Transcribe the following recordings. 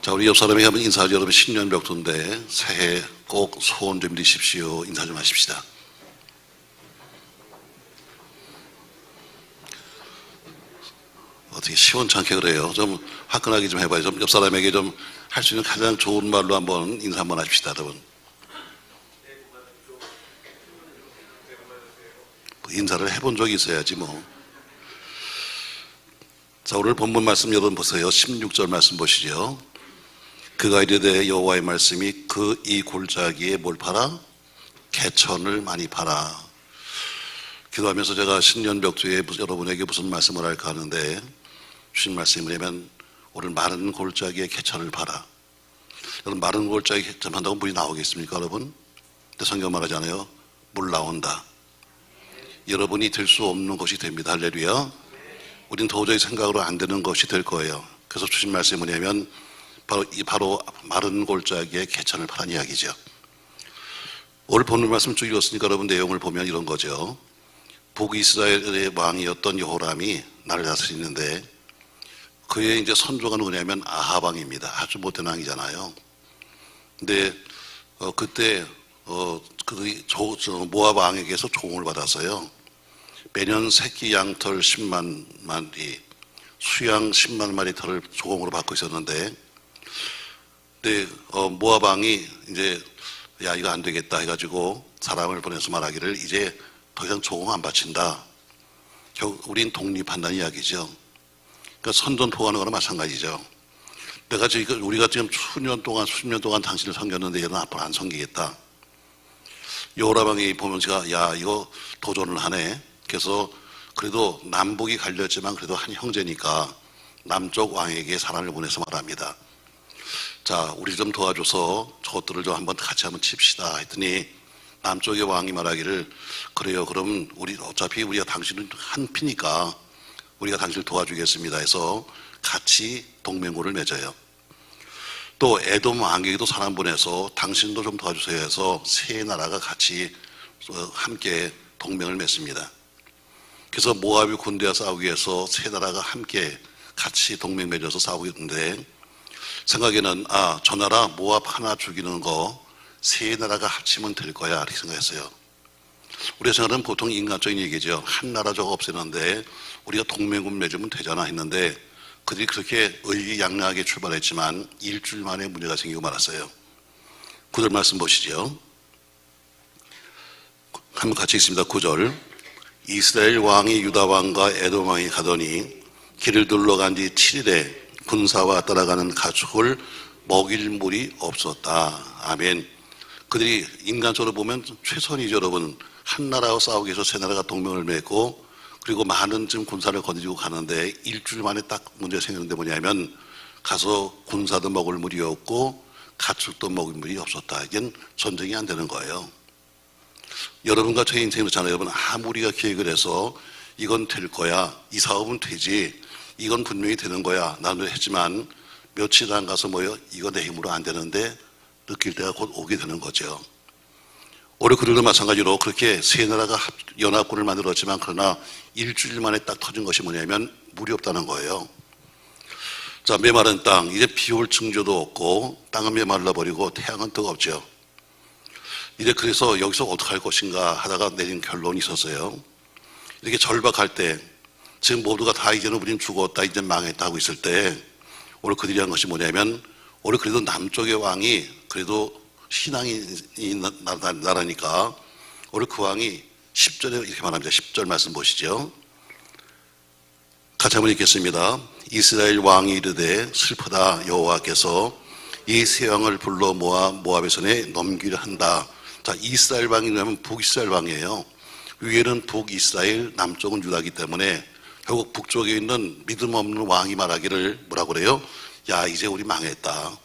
자, 우리 옆 사람에게 한번 인사하죠. 여러분, 신년벽두인데 새해 꼭 소원 좀 이루십시오. 인사 좀 하십시다. 어떻게 시원찮게 그래요? 좀 화끈하게 좀 해봐요. 좀 옆 사람에게 좀 할 수 있는 가장 좋은 말로 한번 인사 한번 하십시다, 여러분. 인사를 해본 적이 있어야지 뭐. 자, 오늘 본문 말씀 여러분 보세요. 16절 말씀 보시죠. 그가 이르되 여호와의 말씀이 그 이 골짜기에 뭘 팔아? 개천을 많이 팔아. 기도하면서 제가 신년벽두에 여러분에게 무슨 말씀을 할까 하는데 주신 말씀이 뭐냐면 오늘 마른 골짜기에 개천을 팔아. 여러분, 마른 골짜기에 개천 판다고 물이 나오겠습니까 여러분? 근데 성경 말하잖아요. 물 나온다. 여러분이 될 수 없는 것이 됩니다. 할렐루야. 우린 도저히 생각으로 안 되는 것이 될 거예요. 그래서 주신 말씀이 뭐냐면 바로 마른 골짜기에 개천을 파란 이야기죠. 오늘 본문 말씀 쭉 읽었으니까 여러분 내용을 보면 이런 거죠. 북이스라엘의 왕이었던 여호람이 나라를 다스리는데 그의 이제 선조가 누구냐면 아합 왕입니다. 아주 못된 왕이잖아요. 근데 그때 모압 왕에게서 조공을 받았어요. 매년 새끼 양털 10만 마리, 수양 10만 마리 털을 조공으로 받고 있었는데, 근데 모압 왕이 이제 야 이거 안 되겠다 해가지고 사람을 보내서 말하기를 이제 더 이상 조공 안 바친다. 결국 우린 독립한다는 이야기죠. 그러니까 선전포고하는 거나 마찬가지죠. 우리가 지금 수년 동안 당신을 섬겼는데 얘는 앞으로 안 섬기겠다. 여호람 왕이 보면 제가 야 이거 도전을 하네. 그래서 그래도 남북이 갈렸지만 그래도 한 형제니까 남쪽 왕에게 사람을 보내서 말합니다. 자, 우리 좀 도와줘서 저것들을 좀 같이 한번 칩시다 했더니 남쪽의 왕이 말하기를 그래요. 그럼 어차피 우리가 당신은 한 피니까 우리가 당신을 도와주겠습니다 해서 같이 동맹고를 맺어요. 또 에돔 왕에게도 사람 보내서 당신도 좀 도와주세요 해서 세 나라가 같이 함께 동맹을 맺습니다. 그래서 모압의 군대와 싸우기 위해서 세 나라가 함께 같이 동맹 맺어서 싸우고 있는데 생각에는 저 나라 모압 하나 죽이는 거 세 나라가 합치면 될 거야 이렇게 생각했어요. 우리가 생각하는 보통 인간적인 얘기죠. 한 나라 저거 없애는데 우리가 동맹군 맺으면 되잖아 했는데 그들이 그렇게 의기양양하게 출발했지만 일주일 만에 문제가 생기고 말았어요. 9절 말씀 보시죠. 한번 같이 읽습니다. 9절. 이스라엘 왕이 유다 왕과 에돔 왕이 가더니 길을 둘러간 지 7일에 군사와 따라가는 가축을 먹일 물이 없었다. 아멘. 그들이 인간적으로 보면 최선이죠. 여러분, 한 나라와 싸우기 위해서 세 나라가 동맹을 맺고 그리고 많은 지금 군사를 거느리고 가는데 일주일 만에 딱 문제가 생기는데 뭐냐면 가서 군사도 먹을 물이 없고 가축도 먹을 물이 없었다. 이건 전쟁이 안 되는 거예요. 여러분과 제 인생이 그렇잖아요. 여러분, 아무리 우리가 계획을 해서 이건 될 거야, 이 사업은 되지, 이건 분명히 되는 거야 나는 했지만 며칠 안 가서 이거 내 힘으로 안 되는데 느낄 때가 곧 오게 되는 거죠. 올해 그들도 마찬가지로 그렇게 세 나라가 연합군을 만들었지만 그러나 일주일 만에 딱 터진 것이 뭐냐면 물이 없다는 거예요. 자, 메마른 땅, 이제 비 올 징조도 없고 땅은 메말라버리고 태양은 뜨겁죠. 이제 그래서 여기서 어떻게 할 것인가 하다가 내린 결론이 있었어요. 이렇게 절박할 때 지금 모두가 다 이제는 우린 죽었다 이제 망했다 하고 있을 때 오늘 그들이 한 것이 뭐냐면 오늘 그래도 남쪽의 왕이 그래도 신앙이 나라니까 오늘 그 왕이 10절에 이렇게 말합니다. 10절 말씀 보시죠. 같이 한번 읽겠습니다. 이스라엘 왕이 이르되 슬프다. 여호와께서 이 세 왕을 불러 모아 모압의 손에 넘기려 한다. 자, 이스라엘 왕이라면 북이스라엘 왕이에요. 위에는 북이스라엘, 남쪽은 유다이기 때문에 결국 북쪽에 있는 믿음 없는 왕이 말하기를 뭐라고 그래요? 야, 이제 우리 망했다.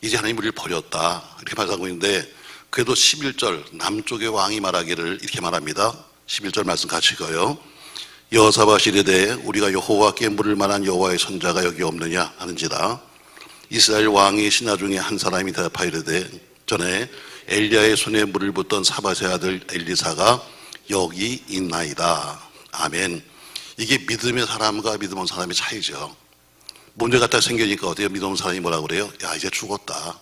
이제 하나님 우리를 버렸다. 이렇게 말하고 있는데 그래도 11절 남쪽의 왕이 말하기를 이렇게 말합니다. 11절 말씀 같이 읽어요. 여호사밧이 이르되 우리가 여호와께 물을 만한 여호와의 선자가 여기 없느냐 하는지라. 이스라엘 왕의 신하 중에 한 사람이 대답하여 이르되 전에 엘리야의 손에 물을 붓던 사밧의 아들 엘리사가 여기 있나이다. 아멘. 이게 믿음의 사람과 믿음 없는 사람의 차이죠. 문제가 딱 생기니까 어때요? 믿음 없는 사람이 뭐라고 그래요? 야, 이제 죽었다.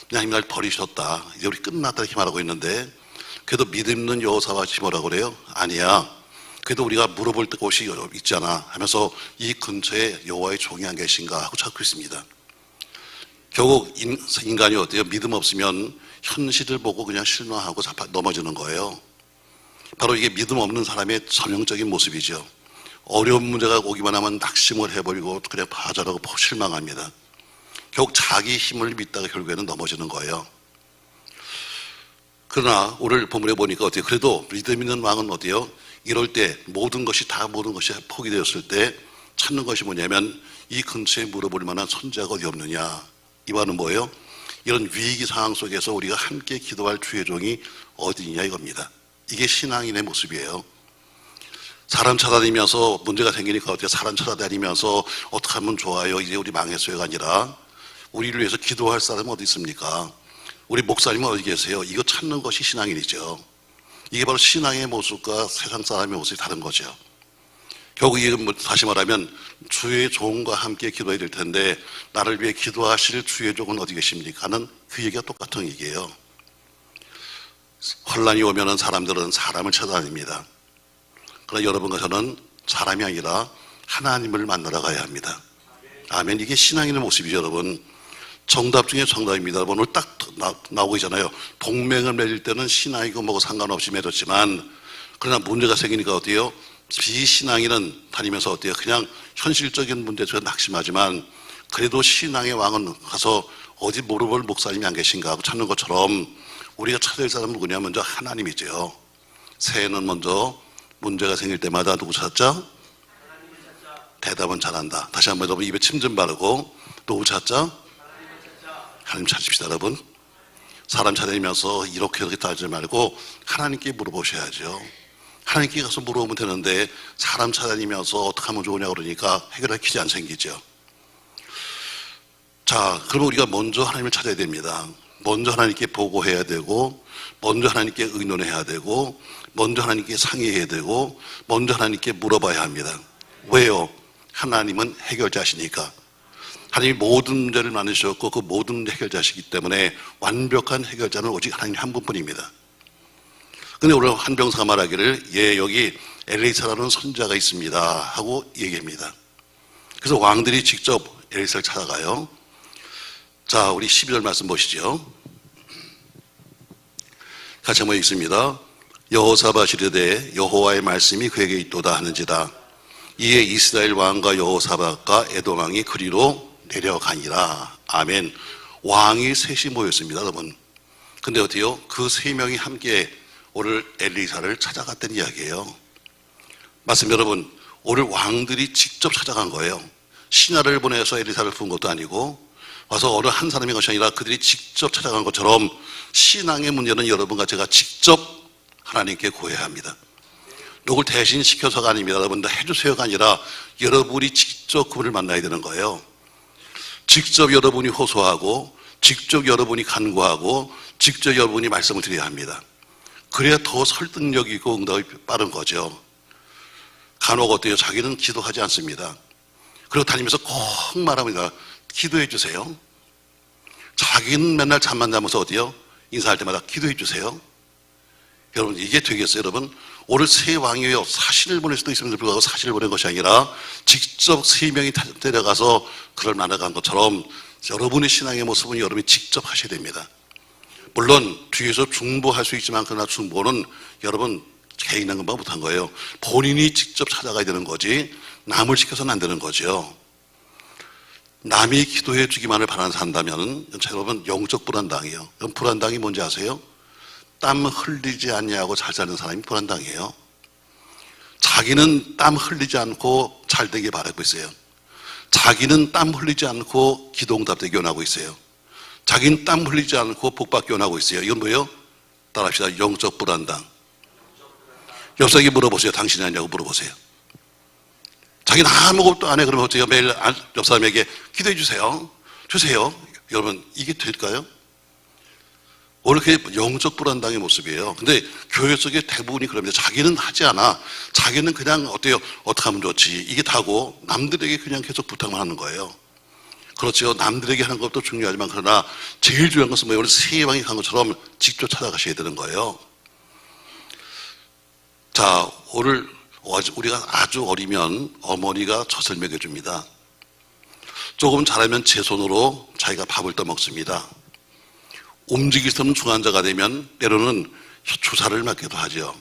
하나님 날 버리셨다. 이제 우리 끝났다 이렇게 말하고 있는데, 그래도 믿음 있는 여호사밧이 뭐라고 그래요? 아니야. 그래도 우리가 물어볼 곳이 있잖아 하면서 이 근처에 여호와의 종이 안 계신가 하고 찾고 있습니다. 결국 인간이 어때요? 믿음 없으면 현실을 보고 그냥 실망하고 넘어지는 거예요. 바로 이게 믿음 없는 사람의 전형적인 모습이죠. 어려운 문제가 오기만 하면 낙심을 해버리고 그냥 좌절하고 실망합니다. 결국 자기 힘을 믿다가 결국에는 넘어지는 거예요. 그러나 오늘 본문에 보니까 어때요? 그래도 믿음 있는 왕은 어때요? 이럴 때 모든 것이 포기되었을 때 찾는 것이 뭐냐면 이 근처에 물어볼 만한 선지자가 어디 없느냐. 이 말은 뭐예요? 이런 위기 상황 속에서 우리가 함께 기도할 주의 종이 어디 있냐 이겁니다. 이게 신앙인의 모습이에요. 사람 찾아다니면서 문제가 생기니까 어떻게 사람 찾아다니면서 어떻게 하면 좋아요? 이제 우리 망했어요가 아니라 우리를 위해서 기도할 사람은 어디 있습니까? 우리 목사님은 어디 계세요? 이거 찾는 것이 신앙인이죠. 이게 바로 신앙의 모습과 세상 사람의 모습이 다른 거죠. 결국 이건 다시 말하면 주의 종과 함께 기도해야 될 텐데 나를 위해 기도하실 주의 종은 어디 계십니까? 하는 그 얘기가 똑같은 얘기예요. 혼란이 오면은 사람들은 사람을 찾아다닙니다. 그러나 여러분과 저는 사람이 아니라 하나님을 만나러 가야 합니다. 아멘. 이게 신앙인의 모습이죠, 여러분. 정답 중에 정답입니다. 여러분, 오늘 딱 나오고 있잖아요. 동맹을 맺을 때는 신앙이고 뭐고 상관없이 맺었지만, 그러나 문제가 생기니까 어때요? 비신앙인은 다니면서 어때요? 그냥 현실적인 문제에서 낙심하지만, 그래도 신앙의 왕은 가서 어디 물어볼 목사님이 안 계신가 하고 찾는 것처럼 우리가 찾을 사람은 누구냐? 먼저 하나님이죠. 새해는 먼저 문제가 생길 때마다 누구 찾자? 대답은 잘한다. 다시 한번 여러분 입에 침 좀 바르고 누구 찾자? 하나님 찾읍시다, 여러분. 사람 찾아다니면서 이렇게 따지지 말고 하나님께 물어보셔야죠. 하나님께 가서 물어보면 되는데 사람 찾아다니면서 어떻게 하면 좋으냐 그러니까 해결할 길이 안 생기죠. 자, 그러면 우리가 먼저 하나님을 찾아야 됩니다. 먼저 하나님께 보고해야 되고, 먼저 하나님께 의논해야 되고, 먼저 하나님께 상의해야 되고, 먼저 하나님께 물어봐야 합니다. 왜요? 하나님은 해결자시니까. 하나님이 모든 문제를 만드셨고 그 모든 해결자시기 때문에 완벽한 해결자는 오직 하나님 한 분뿐입니다. 근데 오늘 한 병사가 말하기를 예, 여기 엘리사라는 선지자가 있습니다 하고 얘기합니다. 그래서 왕들이 직접 엘리사를 찾아가요. 자, 우리 12절 말씀 보시죠. 같이 한번 읽습니다. 여호사밧이 이르되 여호와의 말씀이 그에게 있도다 하는지라. 이에 이스라엘 왕과 여호사밧과 에돔 왕이 그리로 내려가니라. 아멘. 왕이 셋이 모였습니다, 여러분. 근데 어때요? 그 세 명이 함께 오늘 엘리사를 찾아갔다는 이야기예요. 맞습니다, 여러분. 오늘 왕들이 직접 찾아간 거예요. 신하를 보내서 엘리사를 부른 것도 아니고 와서 어느 한 사람의 것이 아니라 그들이 직접 찾아간 것처럼 신앙의 문제는 여러분과 제가 직접 하나님께 구해야 합니다. 누굴 대신 시켜서가 아닙니다. 여러분들 해주세요가 아니라 여러분이 직접 그분을 만나야 되는 거예요. 직접 여러분이 호소하고 직접 여러분이 간구하고 직접 여러분이 말씀을 드려야 합니다. 그래야 더 설득력 있고 응답이 빠른 거죠. 간혹 어때요? 자기는 기도하지 않습니다. 그리고 다니면서 꼭 말합니다. 기도해 주세요. 자기는 맨날 잠만 자면서 어디요? 인사할 때마다 기도해 주세요. 여러분 이게 되겠어요, 여러분? 오늘 세 왕이요 사신을 보낼 수도 있음에도 불구하고 사신을 보낸 것이 아니라 직접 세 명이 데려가서 그를 만나간 것처럼 여러분의 신앙의 모습은 여러분이 직접 하셔야 됩니다. 물론 뒤에서 중보할 수 있지만 그러나 중보는 여러분 개인한 것만 못한 거예요. 본인이 직접 찾아가야 되는 거지 남을 시켜서는 안 되는 거죠. 남이 기도해 주기만을 바라는 산다면 여러분 영적 불안당이에요. 불안당이 뭔지 아세요? 땀 흘리지 않냐고 잘 사는 사람이 불안당이에요. 자기는 땀 흘리지 않고 잘 되길 바라고 있어요. 자기는 땀 흘리지 않고 기도응답되기 원하고 있어요. 자기는 땀 흘리지 않고 복받기 원하고 있어요. 이건 뭐예요? 따라합시다. 영적 불안당. 옆사람에게 물어보세요. 당신이 아니냐고 물어보세요. 자기는 아무것도 안 해. 그러면 어때요? 매일 옆사람에게 기도해 주세요. 주세요. 여러분 이게 될까요? 오늘 그게 영적 불안당의 모습이에요. 근데 교회 속에 대부분이 그럽니다. 자기는 하지 않아. 자기는 그냥 어때요? 어떻게 하면 좋지? 이게 다고 남들에게 그냥 계속 부탁만 하는 거예요. 그렇죠. 남들에게 하는 것도 중요하지만 그러나 제일 중요한 것은 뭐예요? 우리 세 왕이 한 것처럼 직접 찾아가셔야 되는 거예요. 자, 오늘 우리가 아주 어리면 어머니가 젖을 먹여줍니다. 조금 자라면 제 손으로 자기가 밥을 떠먹습니다. 움직일 수 없는 중환자가 되면 때로는 주사를 맞기도 하죠.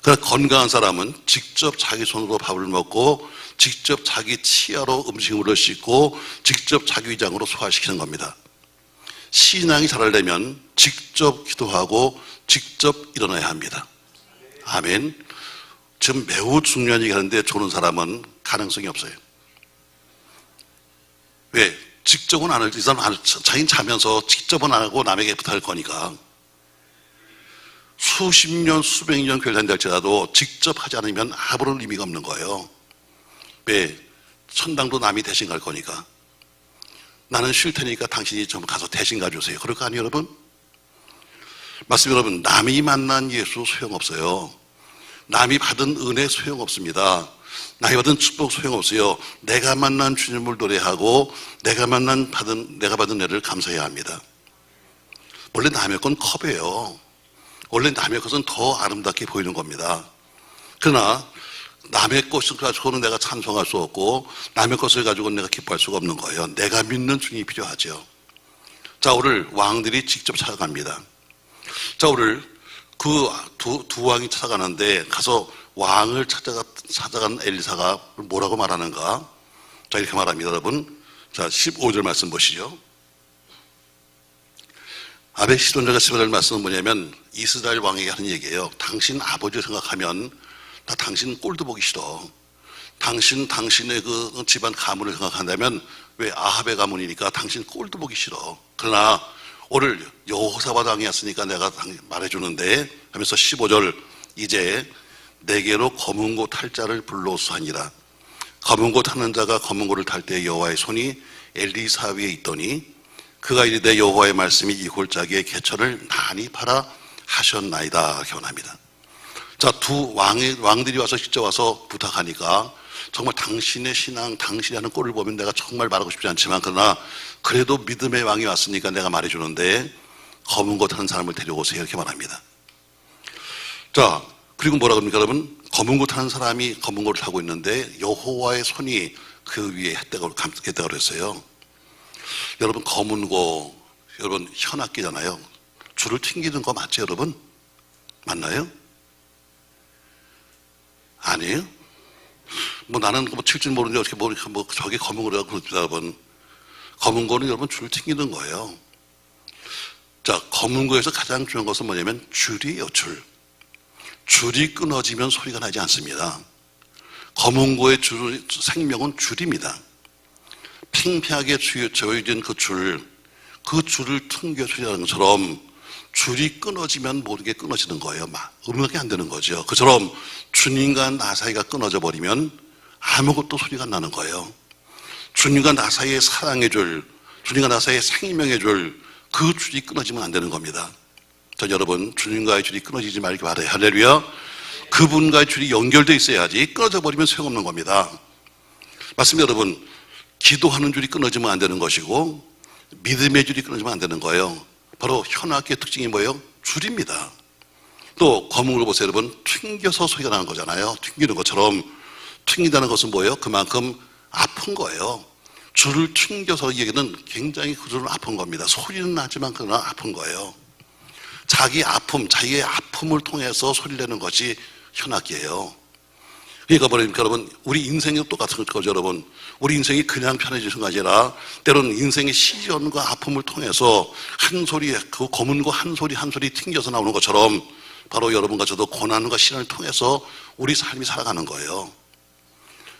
그러나 건강한 사람은 직접 자기 손으로 밥을 먹고 직접 자기 치아로 음식물을 씻고 직접 자기 위장으로 소화시키는 겁니다. 신앙이 자라려면 직접 기도하고 직접 일어나야 합니다. 아멘. 지금 매우 중요한 얘기 하는데 조는 사람은 가능성이 없어요. 왜? 직접은 안 할, 이 사람 자기는 자면서 직접은 안 하고 남에게 부탁할 거니까. 수십 년, 수백 년 교회 다닌다할지라도 직접 하지 않으면 아무런 의미가 없는 거예요. 왜? 천당도 남이 대신 갈 거니까. 나는 쉴 테니까 당신이 좀 가서 대신 가주세요. 그럴 거 아니에요, 여러분? 맞습니다, 여러분. 남이 만난 예수 소용없어요. 남이 받은 은혜 소용없습니다. 남이 받은 축복 소용없어요. 내가 만난 주님을 노래하고 내가 받은 은혜를 감사해야 합니다. 원래 남의 건 컵이에요. 원래 남의 것은 더 아름답게 보이는 겁니다. 그러나 남의 것을 가지고는 내가 찬송할 수 없고 남의 것을 가지고는 내가 기뻐할 수가 없는 거예요. 내가 믿는 주님이 필요하죠. 자, 오늘 왕들이 직접 찾아갑니다. 자, 오늘 그 두 왕이 찾아가는데 가서 왕을 찾아간 엘리사가 뭐라고 말하는가? 자, 이렇게 말합니다, 여러분. 자, 15절 말씀 보시죠. 아벨 시돈자가 15절 말씀은 뭐냐면 이스라엘 왕에게 하는 얘기예요. 당신 아버지를 생각하면 나 당신 꼴도 보기 싫어. 당신의 그 집안 가문을 생각한다면 왜 아합의 가문이니까 당신 꼴도 보기 싫어. 그러나 오늘 여호사밧 왕이 왔으니까 내가 말해주는데 하면서 15절 이제 내게로 검은 고 탈 자를 불러오소하니라. 검은 고 타는 자가 검은 고를 탈 때 여호와의 손이 엘리사 위에 있더니 그가 이르되 여호와의 말씀이 이 골짜기에 개천을 많이 팔아 하셨나이다. 견합니다. 자, 두 왕들이 와서 직접 와서 부탁하니까 정말 당신의 신앙, 당신이 하는 꼴을 보면 내가 정말 말하고 싶지 않지만 그러나 그래도 믿음의 왕이 왔으니까 내가 말해주는데 검은 고 타는 사람을 데려오세요. 이렇게 말합니다. 자, 그리고 뭐라 그럽니까, 여러분? 검은 고 타는 사람이 검은 고를 타고 있는데 여호와의 손이 그 위에 했다고 그랬어요. 여러분, 검은 고, 여러분, 현악기잖아요. 줄을 튕기는 거 맞죠, 여러분? 맞나요? 아니에요? 뭐 나는 뭐 칠 줄 모르는데 어떻게 뭐 저게 검은 고라고 그럽니다, 여러분. 검은 고는 여러분 줄을 튕기는 거예요. 자, 검은 고에서 가장 중요한 것은 뭐냐면 줄이에요, 줄. 줄이 끊어지면 소리가 나지 않습니다. 검은 고의 생명은 줄입니다. 팽팽하게 조여진 그 줄을 튕겨 소리하는 것처럼 줄이 끊어지면 모든 게 끊어지는 거예요. 음악이 안 되는 거죠. 그처럼 주님과 나 사이가 끊어져 버리면 아무것도 소리가 안 나는 거예요. 주님과 나 사이의 사랑의 줄, 주님과 나 사이의 생명의 줄, 그 줄이 끊어지면 안 되는 겁니다. 전 여러분, 주님과의 줄이 끊어지지 말기 바라요. 할렐루야. 그분과의 줄이 연결되어 있어야지 끊어져 버리면 소용없는 겁니다. 맞습니다, 여러분. 기도하는 줄이 끊어지면 안 되는 것이고 믿음의 줄이 끊어지면 안 되는 거예요. 바로 현악기의 특징이 뭐예요? 줄입니다. 또 검은 걸 보세요, 여러분. 튕겨서 소리가 나는 거잖아요. 튕기는 것처럼 튕긴다는 것은 뭐예요? 그만큼 아픈 거예요. 줄을 튕겨서 얘기는 굉장히 그 줄은 아픈 겁니다. 소리는 나지만 그러나 아픈 거예요. 자기의 아픔을 통해서 소리를 내는 것이 현악기예요. 그러니까 뭐랍니까, 여러분? 우리 인생이 똑같은 거죠, 여러분. 우리 인생이 그냥 편해지는 것이 아니라 때로는 인생의 시련과 아픔을 통해서 한 소리, 그 검은 거 한 소리 튕겨서 나오는 것처럼 바로 여러분과 저도 고난과 시련을 통해서 우리 삶이 살아가는 거예요.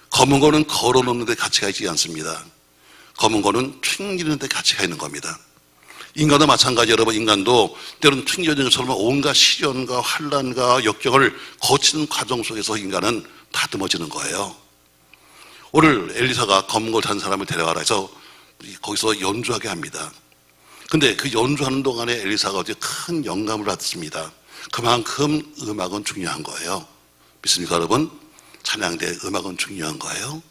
검은 거는 걸어놓는 데 가치가 있지 않습니다. 검은 거는 튕기는 데 가치가 있는 겁니다. 인간도 마찬가지, 여러분. 인간도 때로는 튕겨진 것처럼 온갖 시련과 환난과 역경을 거치는 과정 속에서 인간은 다듬어지는 거예요. 오늘 엘리사가 검은 걸 탄 사람을 데려가라 해서 거기서 연주하게 합니다. 근데 그 연주하는 동안에 엘리사가 어제 큰 영감을 받습니다. 그만큼 음악은 중요한 거예요. 믿습니까, 여러분? 찬양대 음악은 중요한 거예요.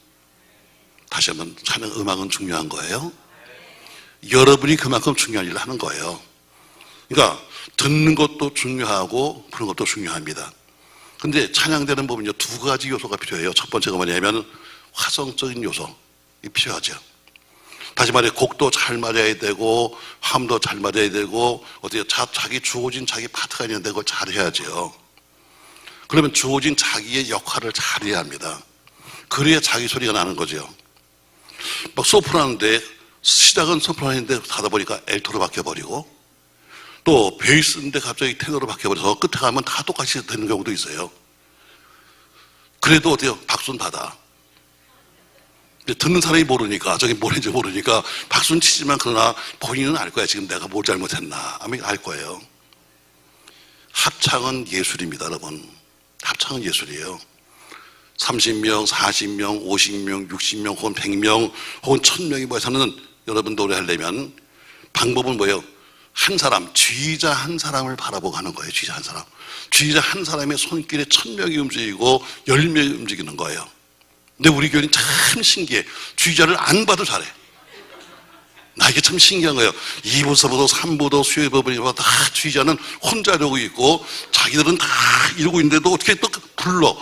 다시 한번 찬양 음악은 중요한 거예요. 여러분이 그만큼 중요한 일을 하는 거예요. 그러니까 듣는 것도 중요하고 부르는 것도 중요합니다. 근데 찬양되는 법은요, 두 가지 요소가 필요해요. 첫 번째가 뭐냐면 화성적인 요소, 이 필요하죠. 다시 말해 곡도 잘 맞아야 되고 화음도 잘 맞아야 되고 어떻게 자기 주어진 자기 파트가 있는데 그걸 잘 해야죠. 그러면 주어진 자기의 역할을 잘 해야 합니다. 그래야 자기 소리가 나는 거죠. 막 소프라노인데 시작은 소프라노인데 가다 보니까 엘토로 바뀌어버리고 또 베이스인데 갑자기 테너로 바뀌어버려서 끝에 가면 다 똑같이 되는 경우도 있어요. 그래도 어때요? 박수는 받아. 듣는 사람이 모르니까, 저게 뭐인지 모르니까 박수는 치지만 그러나 본인은 알 거야. 지금 내가 뭘 잘못했나. 아마 알 거예요. 합창은 예술입니다, 여러분. 합창은 예술이에요. 30명, 40명, 50명, 60명, 혹은 100명, 혹은 1000명이 모여서는 여러분 노래하려면 방법은 뭐예요? 한 사람, 지휘자 한 사람을 바라보고 하는 거예요. 지휘자 한 사람. 지휘자 한 사람의 손길에 1000명이 움직이고 10명이 움직이는 거예요. 근데 우리 교회는 참 신기해. 지휘자를 안 봐도 잘해. 나 이게 참 신기한 거예요. 2부서부터 3부도 수요일부터 다 지휘자는 혼자 이러고 있고 자기들은 다 이러고 있는데도 어떻게 또 불러.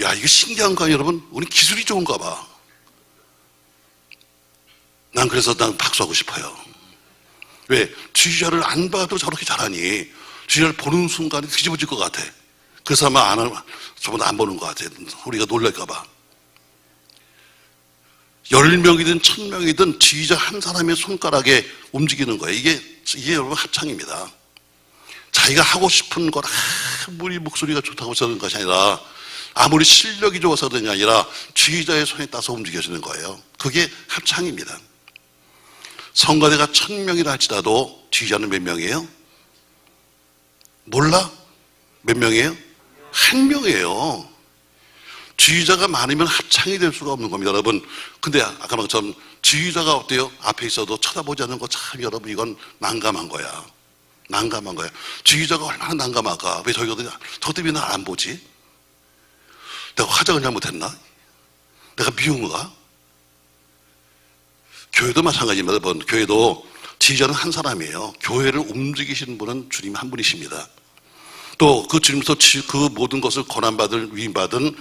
야, 이거 신기한 거야, 여러분. 우리 기술이 좋은가 봐. 난 그래서 난 박수하고 싶어요. 왜? 지휘자를 안 봐도 저렇게 잘하니 지휘자를 보는 순간에 뒤집어질 것 같아. 그래서 아마 저보다 안 보는 것 같아. 우리가 놀랄까 봐. 10명이든 1000명이든 지휘자 한 사람의 손가락에 움직이는 거예요. 이게 여러분 합창입니다. 자기가 하고 싶은 걸 아무리 목소리가 좋다고 저런 것이 아니라 아무리 실력이 좋아서 그런 게 아니라 지휘자의 손에 따서 움직여지는 거예요. 그게 합창입니다. 성가대가 1000명이라 할지라도 지휘자는 몇 명이에요? 몰라? 몇 명이에요? 한 명이에요. 지휘자가 많으면 합창이 될 수가 없는 겁니다, 여러분. 근데 아까 말한 것처럼 지휘자가 어때요? 앞에 있어도 쳐다보지 않는 거 참 여러분 이건 난감한 거야. 난감한 거야. 지휘자가 얼마나 난감할까? 왜 저희가 저 때문에 날 안 보지? 내가 화장을 잘못했나? 내가 미운가? 교회도 마찬가지입니다, 여러분. 교회도 지휘자는 한 사람이에요. 교회를 움직이시는 분은 주님 한 분이십니다. 또 그 주님부터 그 모든 것을 권한받을 위임받은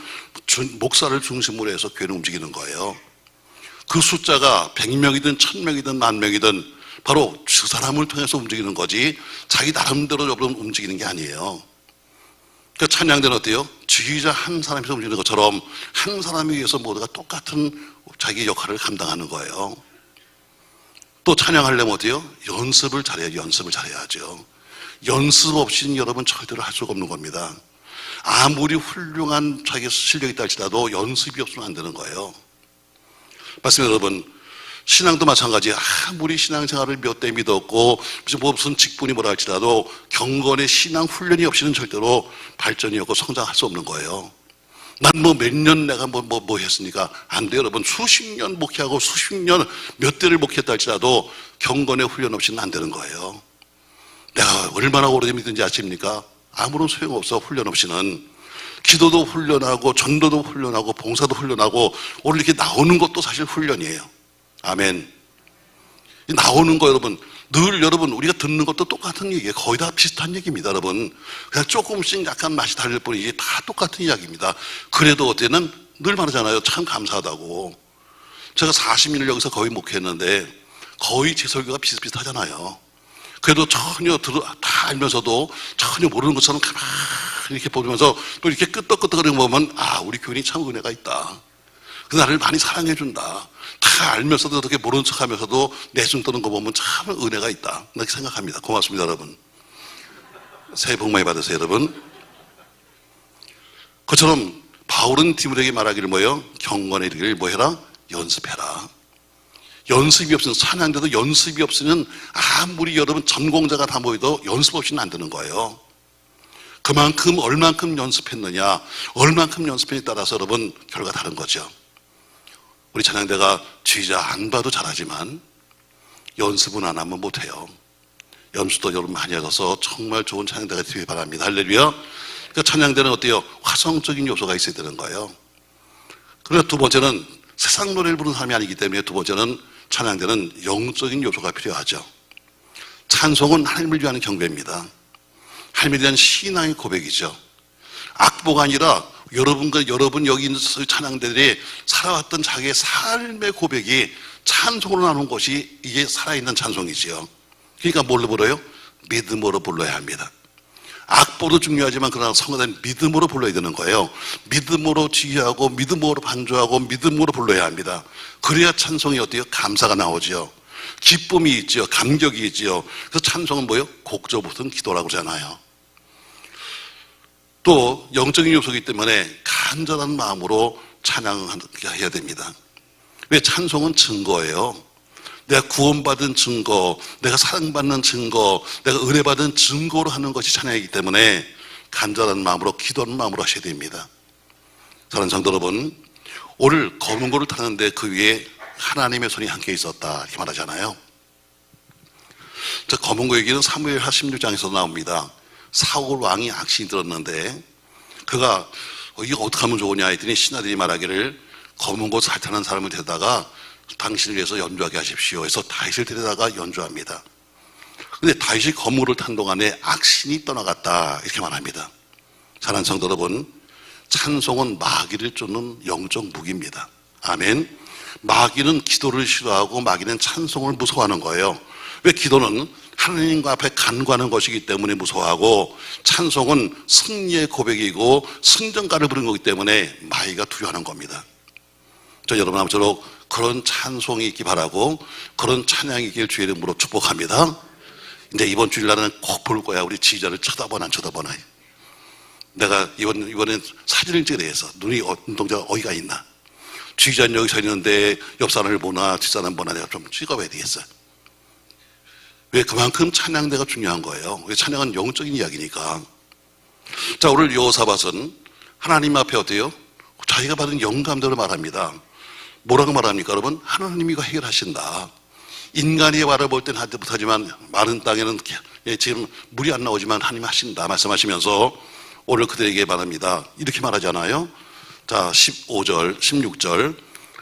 목사를 중심으로 해서 교회를 움직이는 거예요. 그 숫자가 100명이든 1000명이든 10,000명이든 바로 그 사람을 통해서 움직이는 거지 자기 나름대로 여러분 움직이는 게 아니에요. 그 찬양대는 어때요? 지휘자 한 사람에서 움직이는 것처럼 한 사람에 의해서 모두가 똑같은 자기 역할을 감당하는 거예요. 또 찬양하려면 어때요? 연습을 잘해야죠. 연습 없이는 여러분 절대로 할 수가 없는 겁니다. 아무리 훌륭한 자기 실력이 있다 할지라도 연습이 없으면 안 되는 거예요. 맞습니다, 여러분. 신앙도 마찬가지예요. 아무리 신앙생활을 몇 대 믿었고 무슨 직분이 뭐라 할지라도 경건의 신앙 훈련이 없이는 절대로 발전이 없고 성장할 수 없는 거예요. 난 뭐 몇 년 내가 뭐 했으니까 안 돼요, 여러분. 수십 년 목회하고 수십 년 몇 대를 목회했다 할지라도 경건의 훈련 없이는 안 되는 거예요. 내가 얼마나 오래 믿는지 아십니까? 아무런 소용없어, 훈련 없이는. 기도도 훈련하고 전도도 훈련하고 봉사도 훈련하고 오늘 이렇게 나오는 것도 사실 훈련이에요. 아멘. 나오는 거 여러분 늘 여러분 우리가 듣는 것도 똑같은 얘기예요. 거의 다 비슷한 얘기입니다, 여러분. 그냥 조금씩 약간 맛이 다를 뿐이지 다 똑같은 이야기입니다. 그래도 어때는 늘 말하잖아요. 참 감사하다고. 제가 40년 여기서 거의 목회했는데 거의 제 설교가 비슷비슷하잖아요. 그래도 전혀 다 알면서도 전혀 모르는 것처럼 가만히 이렇게 보면서 또 이렇게 끄떡끄떡거리는 거 보면 아, 우리 교인이 참 은혜가 있다. 그 나를 많이 사랑해준다. 다 알면서도 어떻게 모르는 척 하면서도 내숭 떠는 거 보면 참 은혜가 있다. 이렇게 생각합니다. 고맙습니다, 여러분. 새해 복 많이 받으세요, 여러분. 그처럼 바울은 디모데에게 말하기를 뭐예요? 경건에 이르기를 뭐 해라? 연습해라. 연습이 없으면 찬양대도 연습이 없으면 아무리 여러분 전공자가 다 모여도 연습 없이는 안 되는 거예요. 그만큼 얼만큼 연습했느냐, 얼만큼 연습했느냐에 따라서 여러분 결과 다른 거죠. 우리 찬양대가 지휘자 안 봐도 잘하지만 연습은 안 하면 못해요. 연습도 여러분 많이 하셔서 정말 좋은 찬양대가 되길 바랍니다. 할렐루야. 그러니까 찬양대는 어때요? 화성적인 요소가 있어야 되는 거예요. 그리고 두 번째는 세상 노래를 부르는 사람이 아니기 때문에 두 번째는 찬양대는 영적인 요소가 필요하죠. 찬송은 하나님을 위한 경배입니다. 하나님에 대한 신앙의 고백이죠. 악보가 아니라 여러분 여기 있는 찬양대들이 살아왔던 자기의 삶의 고백이 찬송으로 나오는 것이 이게 살아있는 찬송이지요. 그러니까 뭘로 불러요? 믿음으로 불러야 합니다. 악보도 중요하지만 그러나 성가대는 믿음으로 불러야 되는 거예요. 믿음으로 지휘하고 믿음으로 반주하고 믿음으로 불러야 합니다. 그래야 찬송이 어때요? 감사가 나오지요. 기쁨이 있지요. 감격이 있지요. 그래서 찬송은 뭐예요? 곡조부터는 기도라고 하잖아요. 또 영적인 요소이기 때문에 간절한 마음으로 찬양해야 됩니다. 왜? 찬송은 증거예요. 내가 구원받은 증거, 내가 사랑받는 증거, 내가 은혜받은 증거로 하는 것이 찬양이기 때문에 간절한 마음으로 기도하는 마음으로 하셔야 됩니다. 사랑하는 성도 여러분, 오늘 검은 고를 타는데 그 위에 하나님의 손이 함께 있었다 이렇게 말하잖아요. 저 검은 고 얘기는 사무엘하 16장에서 나옵니다. 사울 왕이 악신이 들었는데 그가 이거 어떻게 하면 좋으냐 했더니 신하들이 말하기를 검은 고 잘 타는 사람을 데려다가 당신을 위해서 연주하게 하십시오 해서 다윗을 데려다가 연주합니다. 근데 다윗이 검고를 탄 동안에 악신이 떠나갔다 이렇게 말합니다. 사랑하는 성도 여러분, 찬송은 마귀를 쫓는 영적 무기입니다. 아멘. 마귀는 기도를 싫어하고 마귀는 찬송을 무서워하는 거예요. 왜? 기도는 하나님과 앞에 간구하는 것이기 때문에 무서워하고 찬송은 승리의 고백이고 승전가를 부르는 거기 때문에 마귀가 두려워하는 겁니다. 저 여러분 아무쪼록 그런 찬송이 있기 바라고 그런 찬양이 있길 주의 이름으로 축복합니다. 이제 이번 주일날은 꼭 볼 거야. 우리 지휘자를 쳐다보나 안 쳐다보나. 내가 이번엔 사진을 찍어야 해서 눈동자가 어디가 있나. 지휘자는 여기 서 있는데 옆 사람을 보나 뒷사람 보나 내가 좀 찍어봐야 되겠어. 왜? 그만큼 찬양대가 중요한 거예요. 왜? 찬양은 영적인 이야기니까. 자, 오늘 여호사밧은 하나님 앞에 어때요? 자기가 받은 영감대로 말합니다. 뭐라고 말합니까, 여러분? 하나님이 이거 해결하신다. 인간이 바라볼 땐 하지 못하지만 마른 땅에는 지금 물이 안 나오지만 하나님이 하신다 말씀하시면서 오늘 그들에게 말합니다. 이렇게 말하잖아요. 자, 15절, 16절.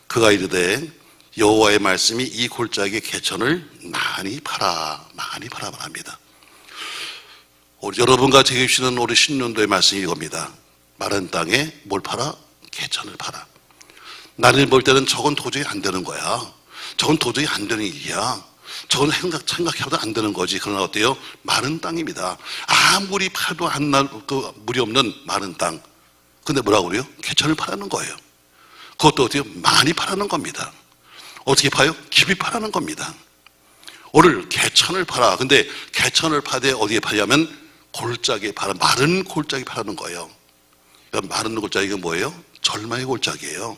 그가 이르되 여호와의 말씀이 이 골짜기의 개천을 많이 팔아 말합니다. 여러분과 제게 주시는 올해 신년도의 말씀이 이겁니다. 마른 땅에 뭘 팔아? 개천을 팔아. 나를 볼 때는 저건 도저히 안 되는 거야. 저건 도저히 안 되는 일이야. 저건 생각해도 안 되는 거지. 그러나 어때요? 마른 땅입니다. 아무리 파도 안 날 그 물이 없는 마른 땅. 근데 뭐라고 그래요? 개천을 파라는 거예요. 그것도 어때요? 많이 파라는 겁니다. 어떻게 파요? 깊이 파라는 겁니다. 오늘 개천을 파라. 근데 개천을 파되 어디에 파냐면 골짜기에 파라. 마른 골짜기 파라는 거예요. 그러니까 마른 골짜기가 뭐예요? 절망의 골짜기예요.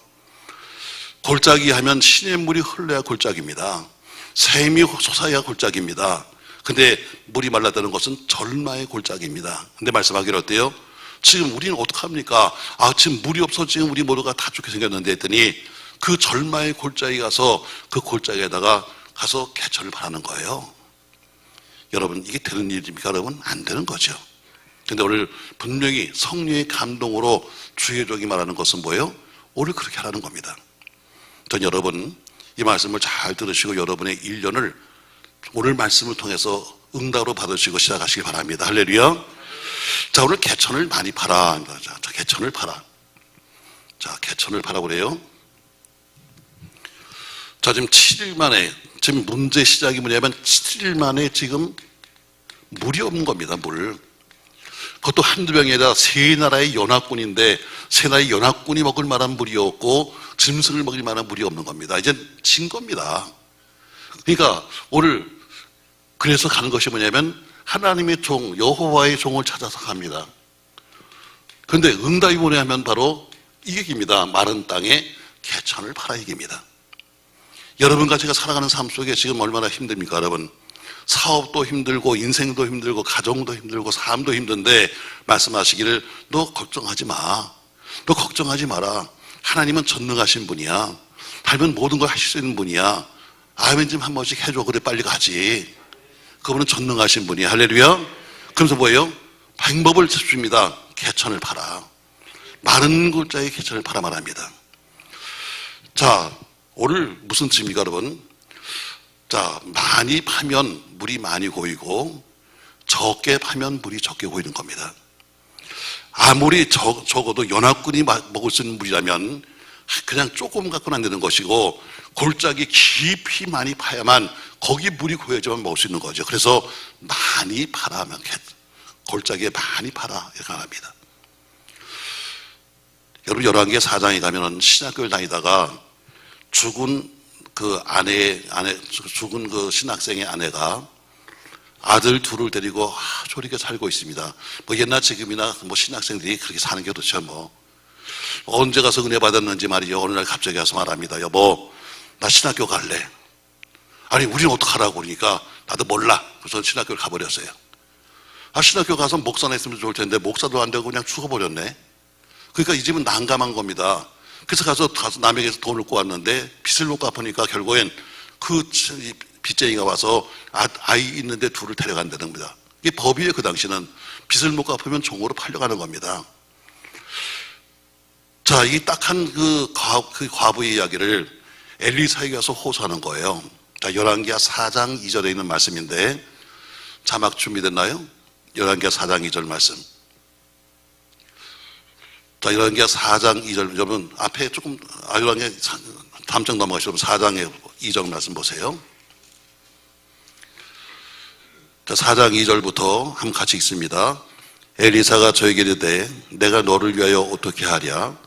골짜기 하면 신의 물이 흘러야 골짜기입니다. 샘이 솟아야 골짜기입니다. 근데 물이 말랐다는 것은 절망의 골짜기입니다. 근데 말씀하기로 어때요? 지금 우리는 어떡합니까? 지금 물이 없어 지금 우리 모두가 다 죽게 생겼는데 했더니 그 절망의 골짜기 가서 그 골짜기에다가 가서 개천을 파라는 거예요. 여러분, 이게 되는 일입니까? 여러분, 안 되는 거죠. 근데 오늘 분명히 성령의 감동으로 주의 종이 말하는 것은 뭐예요? 오늘 그렇게 하라는 겁니다. 전 여러분 이 말씀을 잘 들으시고 여러분의 1년을 오늘 말씀을 통해서 응답으로 받으시고 시작하시기 바랍니다. 할렐루야. 자, 오늘 개천을 많이 팔아. 자, 개천을 팔아. 자, 개천을 팔아 그래요. 자, 지금 7일 만에 지금 문제 시작이 뭐냐면 7일 만에 지금 물이 없는 겁니다. 물. 그것도 한두 병이 아니라 세 나라의 연합군인데 세 나라의 연합군이 먹을 만한 물이 없고 짐승을 먹을 만한 물이 없는 겁니다. 이제 진 겁니다. 그러니까 오늘 그래서 가는 것이 뭐냐면 하나님의 종, 여호와의 종을 찾아서 갑니다. 그런데 응답이 뭐냐면 바로 이 얘기입니다. 마른 땅에 개천을 팔아 얘기입니다. 여러분과 제가 살아가는 삶 속에 지금 얼마나 힘듭니까, 여러분? 사업도 힘들고 인생도 힘들고 가정도 힘들고 삶도 힘든데 말씀하시기를 너 걱정하지 마. 너 걱정하지 마라. 하나님은 전능하신 분이야. 하나님은 모든 걸 하실 수 있는 분이야. 아멘 좀 한 번씩 해줘. 그래 빨리 가지. 그분은 전능하신 분이야. 할렐루야. 그러면서 뭐예요? 방법을 줍니다. 개천을 팔아. 마른 골짜기 개천을 팔아 말합니다. 자, 오늘 무슨 뜻입니까, 여러분? 자, 많이 파면 물이 많이 고이고 적게 파면 물이 적게 고이는 겁니다. 아무리 적어도 연합군이 먹을 수 있는 물이라면 그냥 조금 갖고는 안 되는 것이고 골짜기 깊이 많이 파야만 거기 물이 고여야지만 먹을 수 있는 거죠. 그래서 많이 파라, 골짜기에 많이 파라 이렇게 합니다. 여러분, 열왕기하 4장에 가면은 신학교를 다니다가 죽은 죽은 그 신학생의 아내가 아들 둘을 데리고 조리게 살고 있습니다. 뭐 옛날 지금이나 뭐 신학생들이 그렇게 사는 게 그렇죠. 뭐 언제 가서 은혜 받았는지 말이죠. 어느 날 갑자기 와서 말합니다. 여보, 나 신학교 갈래. 아니, 우리는 어떡하라고 그러니까 나도 몰라. 그래서 신학교를 가버렸어요. 신학교 가서 목사나 했으면 좋을 텐데 목사도 안 되고 그냥 죽어버렸네. 그러니까 이 집은 난감한 겁니다. 그래서 가서 남에게서 돈을 꼬았는데 빚을 못 갚으니까 결국엔 그 빚쟁이가 와서 아이 있는데 둘을 데려간다는 겁니다. 이게 법이에요. 그 당시는 빚을 못 갚으면 종으로 팔려가는 겁니다. 자, 이 딱한 그 과부의 이야기를 엘리사에게 와서 호소하는 거예요. 자, 열왕기하 4장 2절에 있는 말씀인데 자막 준비됐나요? 열왕기하 4장 2절 말씀. 자, 열왕기하 4장 2절, 여러분 앞에 조금 열왕기하 다음 장 넘어가시면 4장의 2절 말씀 보세요. 자, 4장 2절부터 한번 같이 읽습니다. 엘리사가 저에게 이르되 내가 너를 위하여 어떻게 하랴?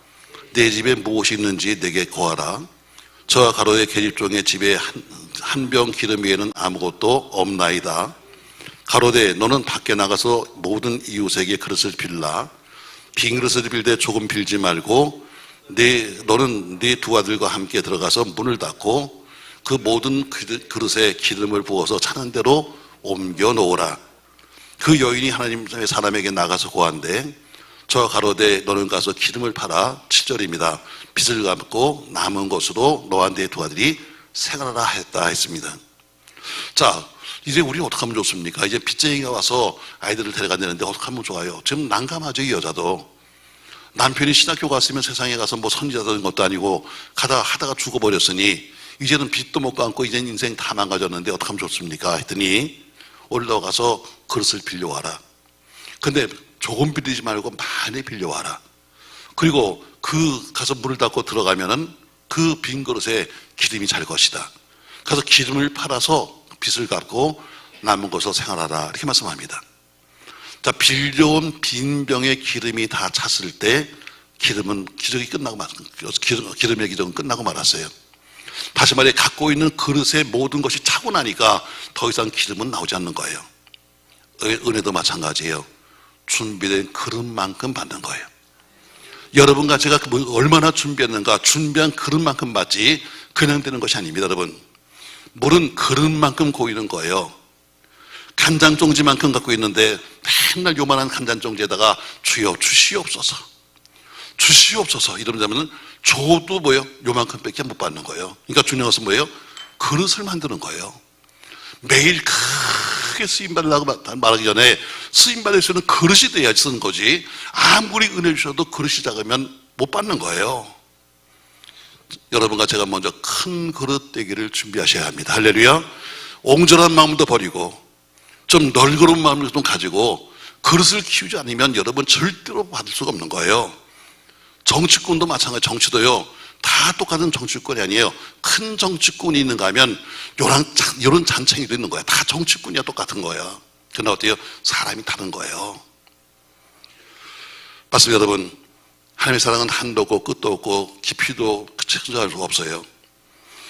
내 집에 무엇이 있는지 내게 고하라. 저와 가로의 계집종의 집에 한 병 기름 위에는 아무것도 없나이다. 가로되 너는 밖에 나가서 모든 이웃에게 그릇을 빌라. 빈 그릇을 빌되 조금 빌지 말고 너는 네 두 아들과 함께 들어가서 문을 닫고 그 모든 그릇에 기름을 부어서 차는 대로 옮겨 놓으라. 그 여인이 하나님의 사람에게 나가서 고한대 저 가로되 너는 가서 기름을 팔아. 7절입니다. 빚을 갚고 남은 것으로 너와 네 두 아들이 생활하라 했다 했습니다. 자, 이제 우리는 어떻게 하면 좋습니까? 이제 빚쟁이가 와서 아이들을 데려간다는데 어떻게 하면 좋아요? 지금 난감하죠, 이 여자도. 남편이 신학교 갔으면 세상에 가서 뭐 선지자 되는 것도 아니고 하다가 죽어버렸으니 이제는 빚도 못 갚고 이제는 인생 다 망가졌는데 어떻게 하면 좋습니까? 했더니 올라가서 그릇을 빌려와라. 근데 조금 빌리지 말고 많이 빌려와라. 그리고 가서 물을 닫고 들어가면은 그 빈 그릇에 기름이 잘 것이다. 가서 기름을 팔아서 빚을 갚고 남은 것으로 생활하라. 이렇게 말씀합니다. 자, 빌려온 빈 병에 기름이 다 찼을 때 기름의 기적은 끝나고 말았어요. 다시 말해 갖고 있는 그릇에 모든 것이 차고 나니까 더 이상 기름은 나오지 않는 거예요. 은혜도 마찬가지예요. 준비된 그릇만큼 받는 거예요. 여러분과 제가 얼마나 준비했는가, 준비한 그릇만큼 받지 그냥 되는 것이 아닙니다. 여러분, 물은 그릇만큼 고이는 거예요. 간장종지만큼 갖고 있는데 맨날 요만한 간장종지에다가 주여 주시옵소서 주시옵소서 이러면 줘도 뭐예요? 요만큼밖에 못 받는 거예요. 그러니까 중요한 것은 뭐예요? 그릇을 만드는 거예요. 매일 크게 쓰임받으려고 말하기 전에 쓰임받을 수 있는 그릇이 돼야지 쓰는 거지, 아무리 은혜 주셔도 그릇이 작으면 못 받는 거예요. 여러분과 제가 먼저 큰 그릇 되기를 준비하셔야 합니다. 할렐루야. 옹졸한 마음도 버리고 좀 널그러운 마음을 좀 가지고 그릇을 키우지 않으면 여러분 절대로 받을 수가 없는 거예요. 정치권도 마찬가지. 정치도요 다 똑같은 정치권이 아니에요. 큰 정치권이 있는가 하면 이런 잔챙이도 있는 거예요. 다 정치권이야 똑같은 거예요. 그러나 어때요? 사람이 다른 거예요. 맞습니다. 여러분, 하나님의 사랑은 한도 없고 끝도 없고 깊이도 측정할 수가 없어요.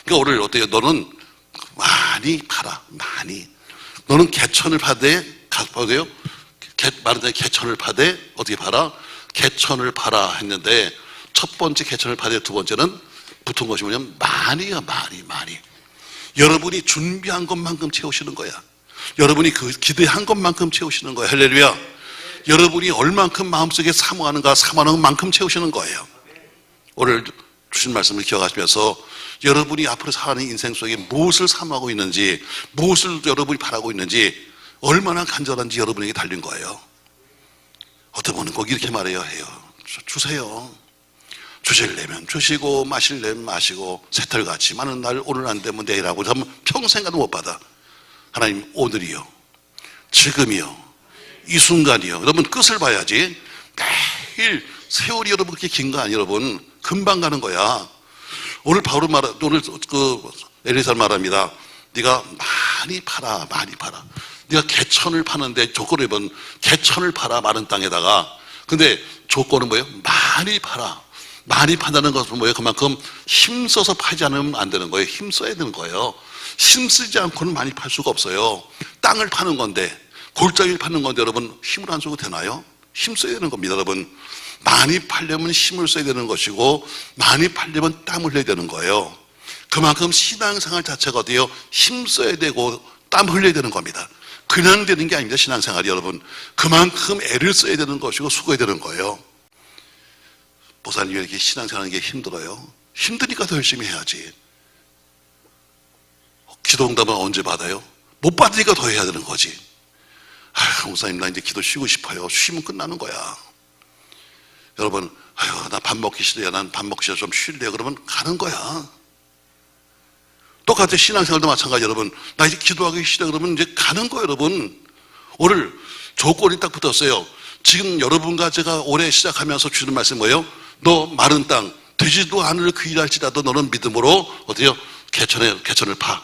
그러니까 오늘 어때요? 너는 많이 팔아. 많이. 너는 개천을 파되 보세요. 말하자면 개천을 파되 어떻게 팔아? 개천을 팔아 했는데 첫 번째 개천을 파되 두 번째는 붙은 것이 뭐냐면 많이야. 많이. 여러분이 준비한 것만큼 채우시는 거야. 여러분이 기대한 것만큼 채우시는 거야. 할렐루야. 여러분이 얼만큼 마음속에 사모하는가, 사모하는 만큼 채우시는 거예요. 오늘 주신 말씀을 기억하시면서 여러분이 앞으로 살아가는 인생 속에 무엇을 사모하고 있는지, 무엇을 여러분이 바라고 있는지, 얼마나 간절한지 여러분에게 달린 거예요. 어떤 분은 꼭 이렇게 말해요. 주세요. 주실래면 주시고 마실래면 마시고 새털같이 많은 날 오늘 안 되면 내일 하고 하면 평생 가도 못 받아. 하나님 오늘이요, 지금이요, 이 순간이요. 여러분 끝을 봐야지. 매일 세월이 여러분 그렇게 긴 거 아니에요. 여러분 금방 가는 거야. 오늘 바로 오늘 엘리사를 말합니다. 네가 많이 팔아, 많이 팔아. 네가 개천을 파는데 조건을 보면 개천을 팔아, 마른 땅에다가. 근데 조건은 뭐예요? 많이 팔아. 많이 판다는 것은 뭐예요? 그만큼 힘써서 파지 않으면 안 되는 거예요. 힘써야 되는 거예요. 힘쓰지 않고는 많이 팔 수가 없어요. 땅을 파는 건데, 골짜기를 파는 건데 여러분 힘을 안 써도 되나요? 힘써야 되는 겁니다. 여러분 많이 팔려면 힘을 써야 되는 것이고, 많이 팔려면 땀을 흘려야 되는 거예요. 그만큼 신앙생활 자체가 어때요? 힘써야 되고 땀 흘려야 되는 겁니다. 그냥 되는 게 아닙니다. 신앙생활이 여러분 그만큼 애를 써야 되는 것이고 수고해야 되는 거예요. 목사님 왜 이렇게 신앙생활하는 게 힘들어요? 힘드니까 더 열심히 해야지. 기도응답은 언제 받아요? 못 받으니까 더 해야 되는 거지. 아휴, 목사님 나 이제 기도 쉬고 싶어요. 쉬면 끝나는 거야. 여러분, 아휴 나 밥 먹기 싫어요. 난 밥 먹기 싫어 좀 쉴래요. 그러면 가는 거야. 똑같이 신앙생활도 마찬가지. 여러분 나 이제 기도하기 싫어 그러면 이제 가는 거예요. 여러분 오늘 조건이 딱 붙었어요. 지금 여러분과 제가 올해 시작하면서 주는 말씀 뭐예요? 너 마른 땅 되지도 않을 그 일할지라도 너는 믿음으로 어때요? 개천을 파.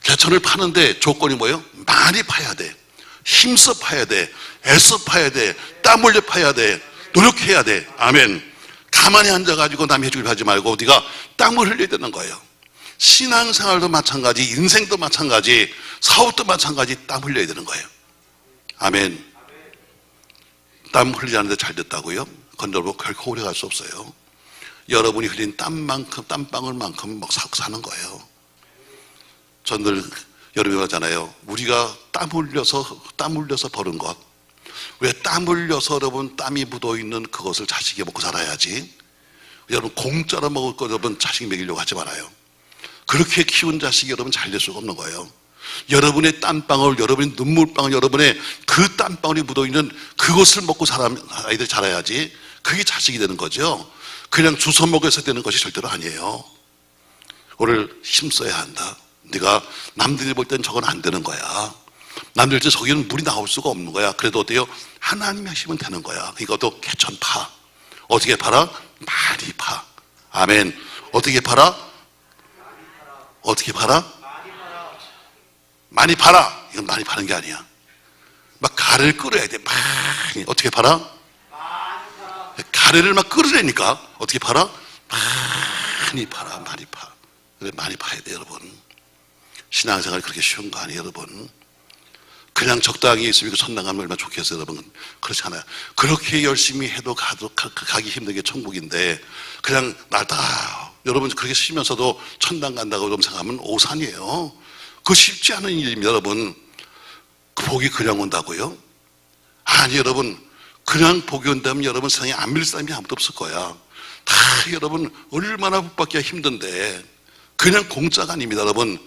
개천을 파는데 조건이 뭐예요? 많이 파야 돼. 힘써 파야 돼. 애써 파야 돼. 땀 흘려 파야 돼. 노력해야 돼. 아멘. 가만히 앉아가지고 남이 해주길 하지 말고 네가 땀을 흘려야 되는 거예요. 신앙생활도 마찬가지, 인생도 마찬가지, 사업도 마찬가지, 땀 흘려야 되는 거예요. 아멘. 땀 흘리지 않는데 잘 됐다고요? 그건 여러분 결코 오래 갈 수 없어요. 여러분이 흘린 땀만큼, 땀방울만큼 막 사는 거예요. 전 늘 여러분이 그러잖아요. 우리가 땀 흘려서 버는 것. 왜 땀 흘려서 여러분 땀이 묻어있는 그것을 자식이 먹고 살아야지. 여러분 공짜로 먹을 거 여러분 자식 먹이려고 하지 말아요. 그렇게 키운 자식이 여러분 잘 될 수가 없는 거예요. 여러분의 땀방울, 여러분의 눈물방울, 여러분의 그 땀방울이 묻어있는 그것을 먹고 아이들이 자라야지. 그게 자식이 되는 거죠. 그냥 주워 먹여서 되는 것이 절대로 아니에요. 오늘 힘써야 한다. 네가 남들이 볼 땐 저건 안 되는 거야. 남들 때 저기는 물이 나올 수가 없는 거야. 그래도 어때요? 하나님이 하시면 되는 거야. 이것도 개천 파. 어떻게 팔아? 많이 파. 아멘. 어떻게 팔아? 어떻게 팔아? 많이 팔아. 이건 많이 파는 게 아니야. 막 가래를 끓여야 돼. 많이. 어떻게 팔아? 가래를 막 끓으려니까 어떻게 팔아? 많이 팔아. 많이 파. 그래, 많이 파야 돼 여러분. 신앙생활이 그렇게 쉬운 거 아니에요 여러분. 그냥 적당히 있으면 천당 가면 얼마나 좋겠어요 여러분. 그렇지 않아요. 그렇게 열심히 해도 가기 힘든 게 천국인데 그냥 날다 여러분 그렇게 쉬면서도 천당 간다고 좀 생각하면 오산이에요. 그거 쉽지 않은 일입니다 여러분. 그 복이 그냥 온다고요? 아니 여러분 그냥 복이 온다면 여러분 세상에 안 믿을 사람이 아무도 없을 거야. 다 여러분 얼마나 복받기가 힘든데 그냥 공짜가 아닙니다 여러분.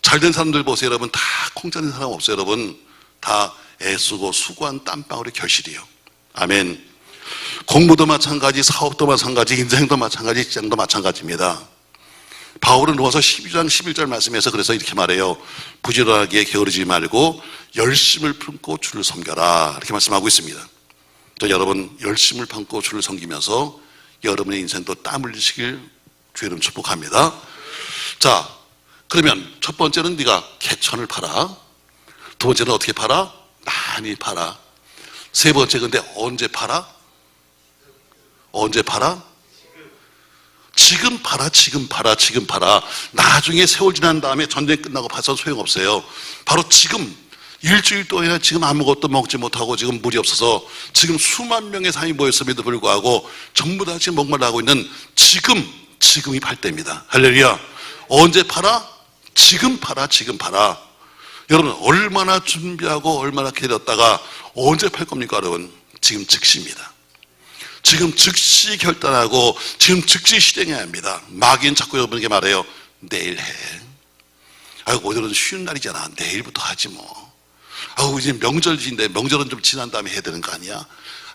잘된 사람들 보세요 여러분. 다 공짜 된 사람 없어요 여러분. 다 애쓰고 수고한 땀방울의 결실이에요. 아멘. 공부도 마찬가지, 사업도 마찬가지, 인생도 마찬가지, 직장도 마찬가지입니다. 바울은 로마서 12장 11절 말씀에서 그래서 이렇게 말해요. 부지런하게 게으르지 말고 열심을 품고 주를 섬겨라 이렇게 말씀하고 있습니다. 또 여러분 열심을 품고 주를 섬기면서 여러분의 인생도 땀 흘리시길 주의 이름 축복합니다. 자, 그러면 첫 번째는 네가 개천을 팔아. 두 번째는 어떻게 팔아? 많이 팔아. 세 번째 근데 언제 팔아? 언제 팔아? 지금 팔아. 지금 팔아. 지금 팔아. 나중에 세월 지난 다음에 전쟁 끝나고 파서 소용없어요. 바로 지금 일주일 동안 지금 아무것도 먹지 못하고 지금 물이 없어서 지금 수만 명의 사람이 모였음에도 불구하고 전부 다 지금 목말라하고 있는 지금이 팔 때입니다. 할렐루야. 언제 팔아? 지금 팔아. 지금 팔아. 여러분 얼마나 준비하고 얼마나 기다렸다가 언제 팔 겁니까 여러분? 지금 즉시입니다. 지금 즉시 결단하고 지금 즉시 실행해야 합니다. 마귀는 자꾸 여러분에게 말해요. 내일 해. 아이고 오늘은 쉬는 날이잖아. 내일부터 하지 뭐. 아유, 이제 명절인데 명절은 좀 지난 다음에 해야 되는 거 아니야?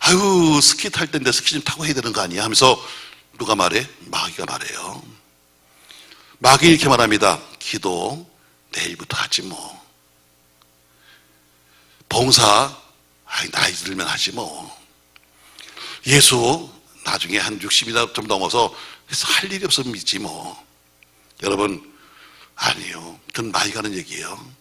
아유, 스키 탈 때인데 스키 좀 타고 해야 되는 거 아니야? 하면서 누가 말해? 마귀가 말해요. 마귀 이렇게 말합니다. 기도 내일부터 하지 뭐. 봉사 나이 들면 하지 뭐. 예수 나중에 한 60이나 좀 넘어서 할 일이 없으면 믿지 뭐. 여러분, 아니요. 그건 마귀가 하는 얘기예요.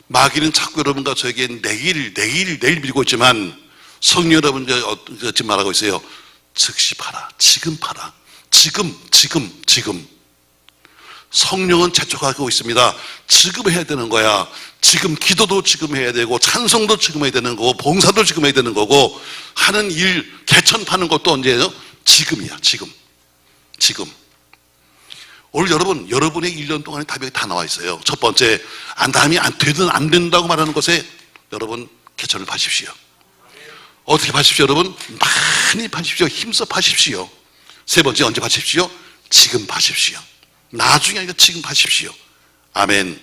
마귀는 자꾸 여러분과 저에게 내일 밀고 있지만 성령 여러분 지금 말하고 있어요. 즉시 팔아. 지금 팔아. 지금. 성령은 재촉하고 있습니다. 지금 해야 되는 거야. 지금 기도도 지금 해야 되고 찬송도 지금 해야 되는 거고 봉사도 지금 해야 되는 거고 하는 일 개천 파는 것도 언제예요? 지금이야. 지금. 오늘 여러분의 1년 동안의 답이 다 나와 있어요. 첫 번째, 안담이 되든 안 된다고 말하는 것에 여러분 개천을 파십시오. 어떻게 파십시오, 여러분? 많이 파십시오. 힘써 파십시오. 세 번째, 언제 파십시오? 지금 파십시오. 나중에 아니라 지금 파십시오. 아멘.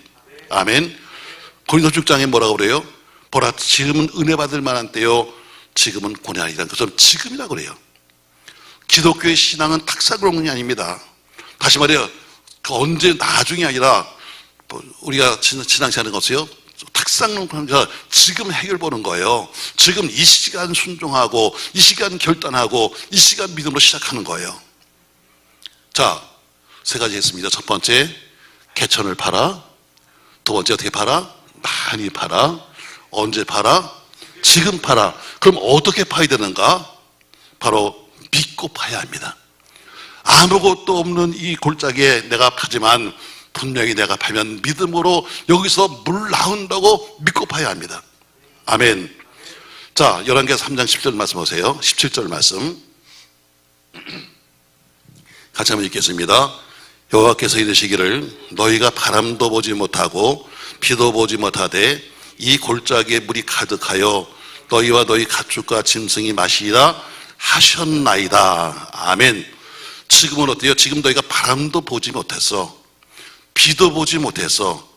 고린도서 6장에 뭐라고 그래요? 보라, 지금은 은혜 받을 만한 때요, 지금은 고난이라는 것은 지금이라고 그래요. 기독교의 신앙은 탁사그런 게 아닙니다. 다시 말해요, 언제 나중이 아니라 우리가 신앙생활하는 것이요, 탁상론 그러니까 지금 해결 보는 거예요. 지금 이 시간 순종하고 이 시간 결단하고 이 시간 믿음으로 시작하는 거예요. 자, 세 가지 했습니다. 첫 번째, 개천을 팔아. 두 번째, 어떻게 팔아? 많이 팔아. 언제 팔아? 지금 팔아. 그럼 어떻게 파야 되는가? 바로 믿고 파야 합니다. 아무것도 없는 이 골짜기에 내가 파지만 분명히 내가 파면 믿음으로 여기서 물 나온다고 믿고 파야 합니다. 아멘. 자, 열왕기하 3장 10절 말씀 보세요. 17절 말씀 같이 한번 읽겠습니다. 여호와께서 이르시기를 너희가 바람도 보지 못하고 비도 보지 못하되 이 골짜기에 물이 가득하여 너희와 너희 가축과 짐승이 마시리라 하셨나이다. 아멘. 지금은 어때요? 지금 너희가 바람도 보지 못했어. 비도 보지 못했어.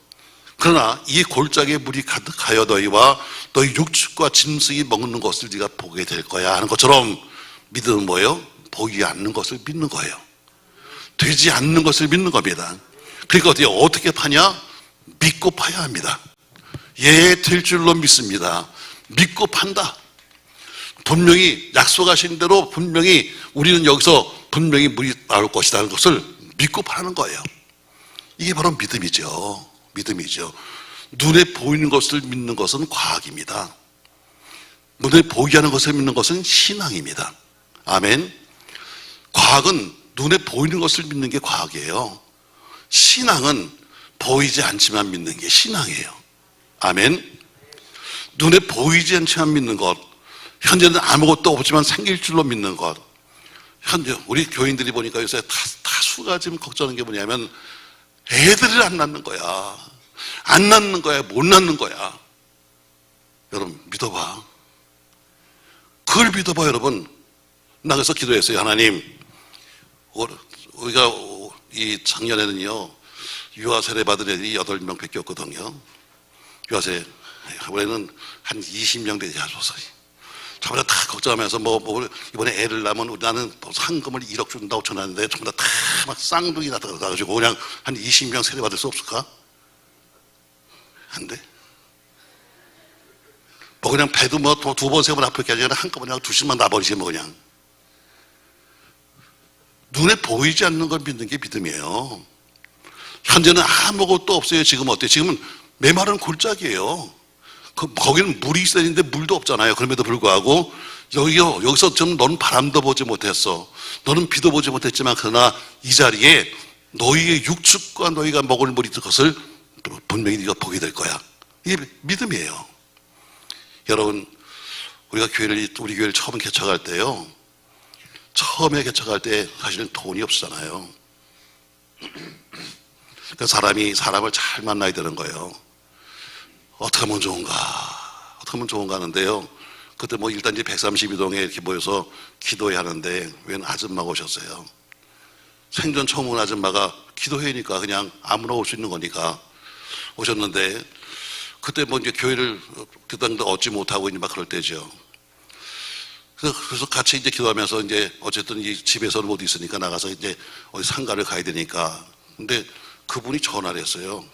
그러나 이 골짜기에 물이 가득하여 너희와 너희 육축과 짐승이 먹는 것을 네가 보게 될 거야 하는 것처럼 믿음은 뭐예요? 보이지 않는 것을 믿는 거예요. 되지 않는 것을 믿는 겁니다. 그러니까 어떻게 파냐? 믿고 파야 합니다. 될 줄로 믿습니다. 믿고 판다. 분명히 약속하신 대로 분명히 우리는 여기서 분명히 물이 나올 것이라는 것을 믿고 파는 거예요. 이게 바로 믿음이죠. 눈에 보이는 것을 믿는 것은 과학입니다. 눈에 보이지 않는 것을 믿는 것은 신앙입니다. 아멘. 과학은 눈에 보이는 것을 믿는 게 과학이에요. 신앙은 보이지 않지만 믿는 게 신앙이에요. 아멘. 눈에 보이지 않지만 믿는 것, 현재는 아무것도 없지만 생길 줄로 믿는 것. 현재 우리 교인들이 보니까 요새 다수가 지금 걱정하는 게 뭐냐면 애들을 안 낳는 거야. 안 낳는 거야. 못 낳는 거야. 여러분 믿어봐. 그걸 믿어봐. 여러분, 나 그래서 기도했어요. 하나님, 우리가 이 작년에는요 유아 세례 받은 애들이 8명밖에 없거든요. 유아 세례 올해는 한 20명 되지 않아서 저번에 다 걱정하면서 이번에 애를 낳으면 나는 상금을 1억 준다고 전화했는데 전부 다 막 쌍둥이 낳아가지고 그냥 한 20명 세례 받을 수 없을까? 안 돼? 그냥 배도 2번, 3번 아플 게 아니라 한꺼번에 2씩만 놔버리지 그냥. 눈에 보이지 않는 걸 믿는 게 믿음이에요. 현재는 아무것도 없어요. 지금 어때요? 지금은 메마른 골짜기예요. 거기는 물이 있어야 되는데 물도 없잖아요. 그럼에도 불구하고 여기서 좀 너는 바람도 보지 못했어. 너는 비도 보지 못했지만 그러나 이 자리에 너희의 육축과 너희가 먹을 물이 있을 것을 분명히 네가 보게 될 거야. 이게 믿음이에요. 여러분, 우리 교회를 처음 개척할 때요, 처음에 개척할 때 사실은 돈이 없잖아요. 그러니까 사람을 잘 만나야 되는 거예요. 어떻게 하면 좋은가 하는데요. 그때 일단 이제 132동에 이렇게 모여서 기도회 하는데 웬 아줌마가 오셨어요. 생전 처음 온 아줌마가 기도회니까 그냥 아무나 올 수 있는 거니까 오셨는데 그때 뭐 이제 교회를 그당 얻지 못하고 이제 막 그럴 때죠. 그래서 같이 이제 기도하면서 이제 어쨌든 이 집에서는 못 있으니까 나가서 이제 어디 상가를 가야 되니까. 근데 그분이 전화를 했어요.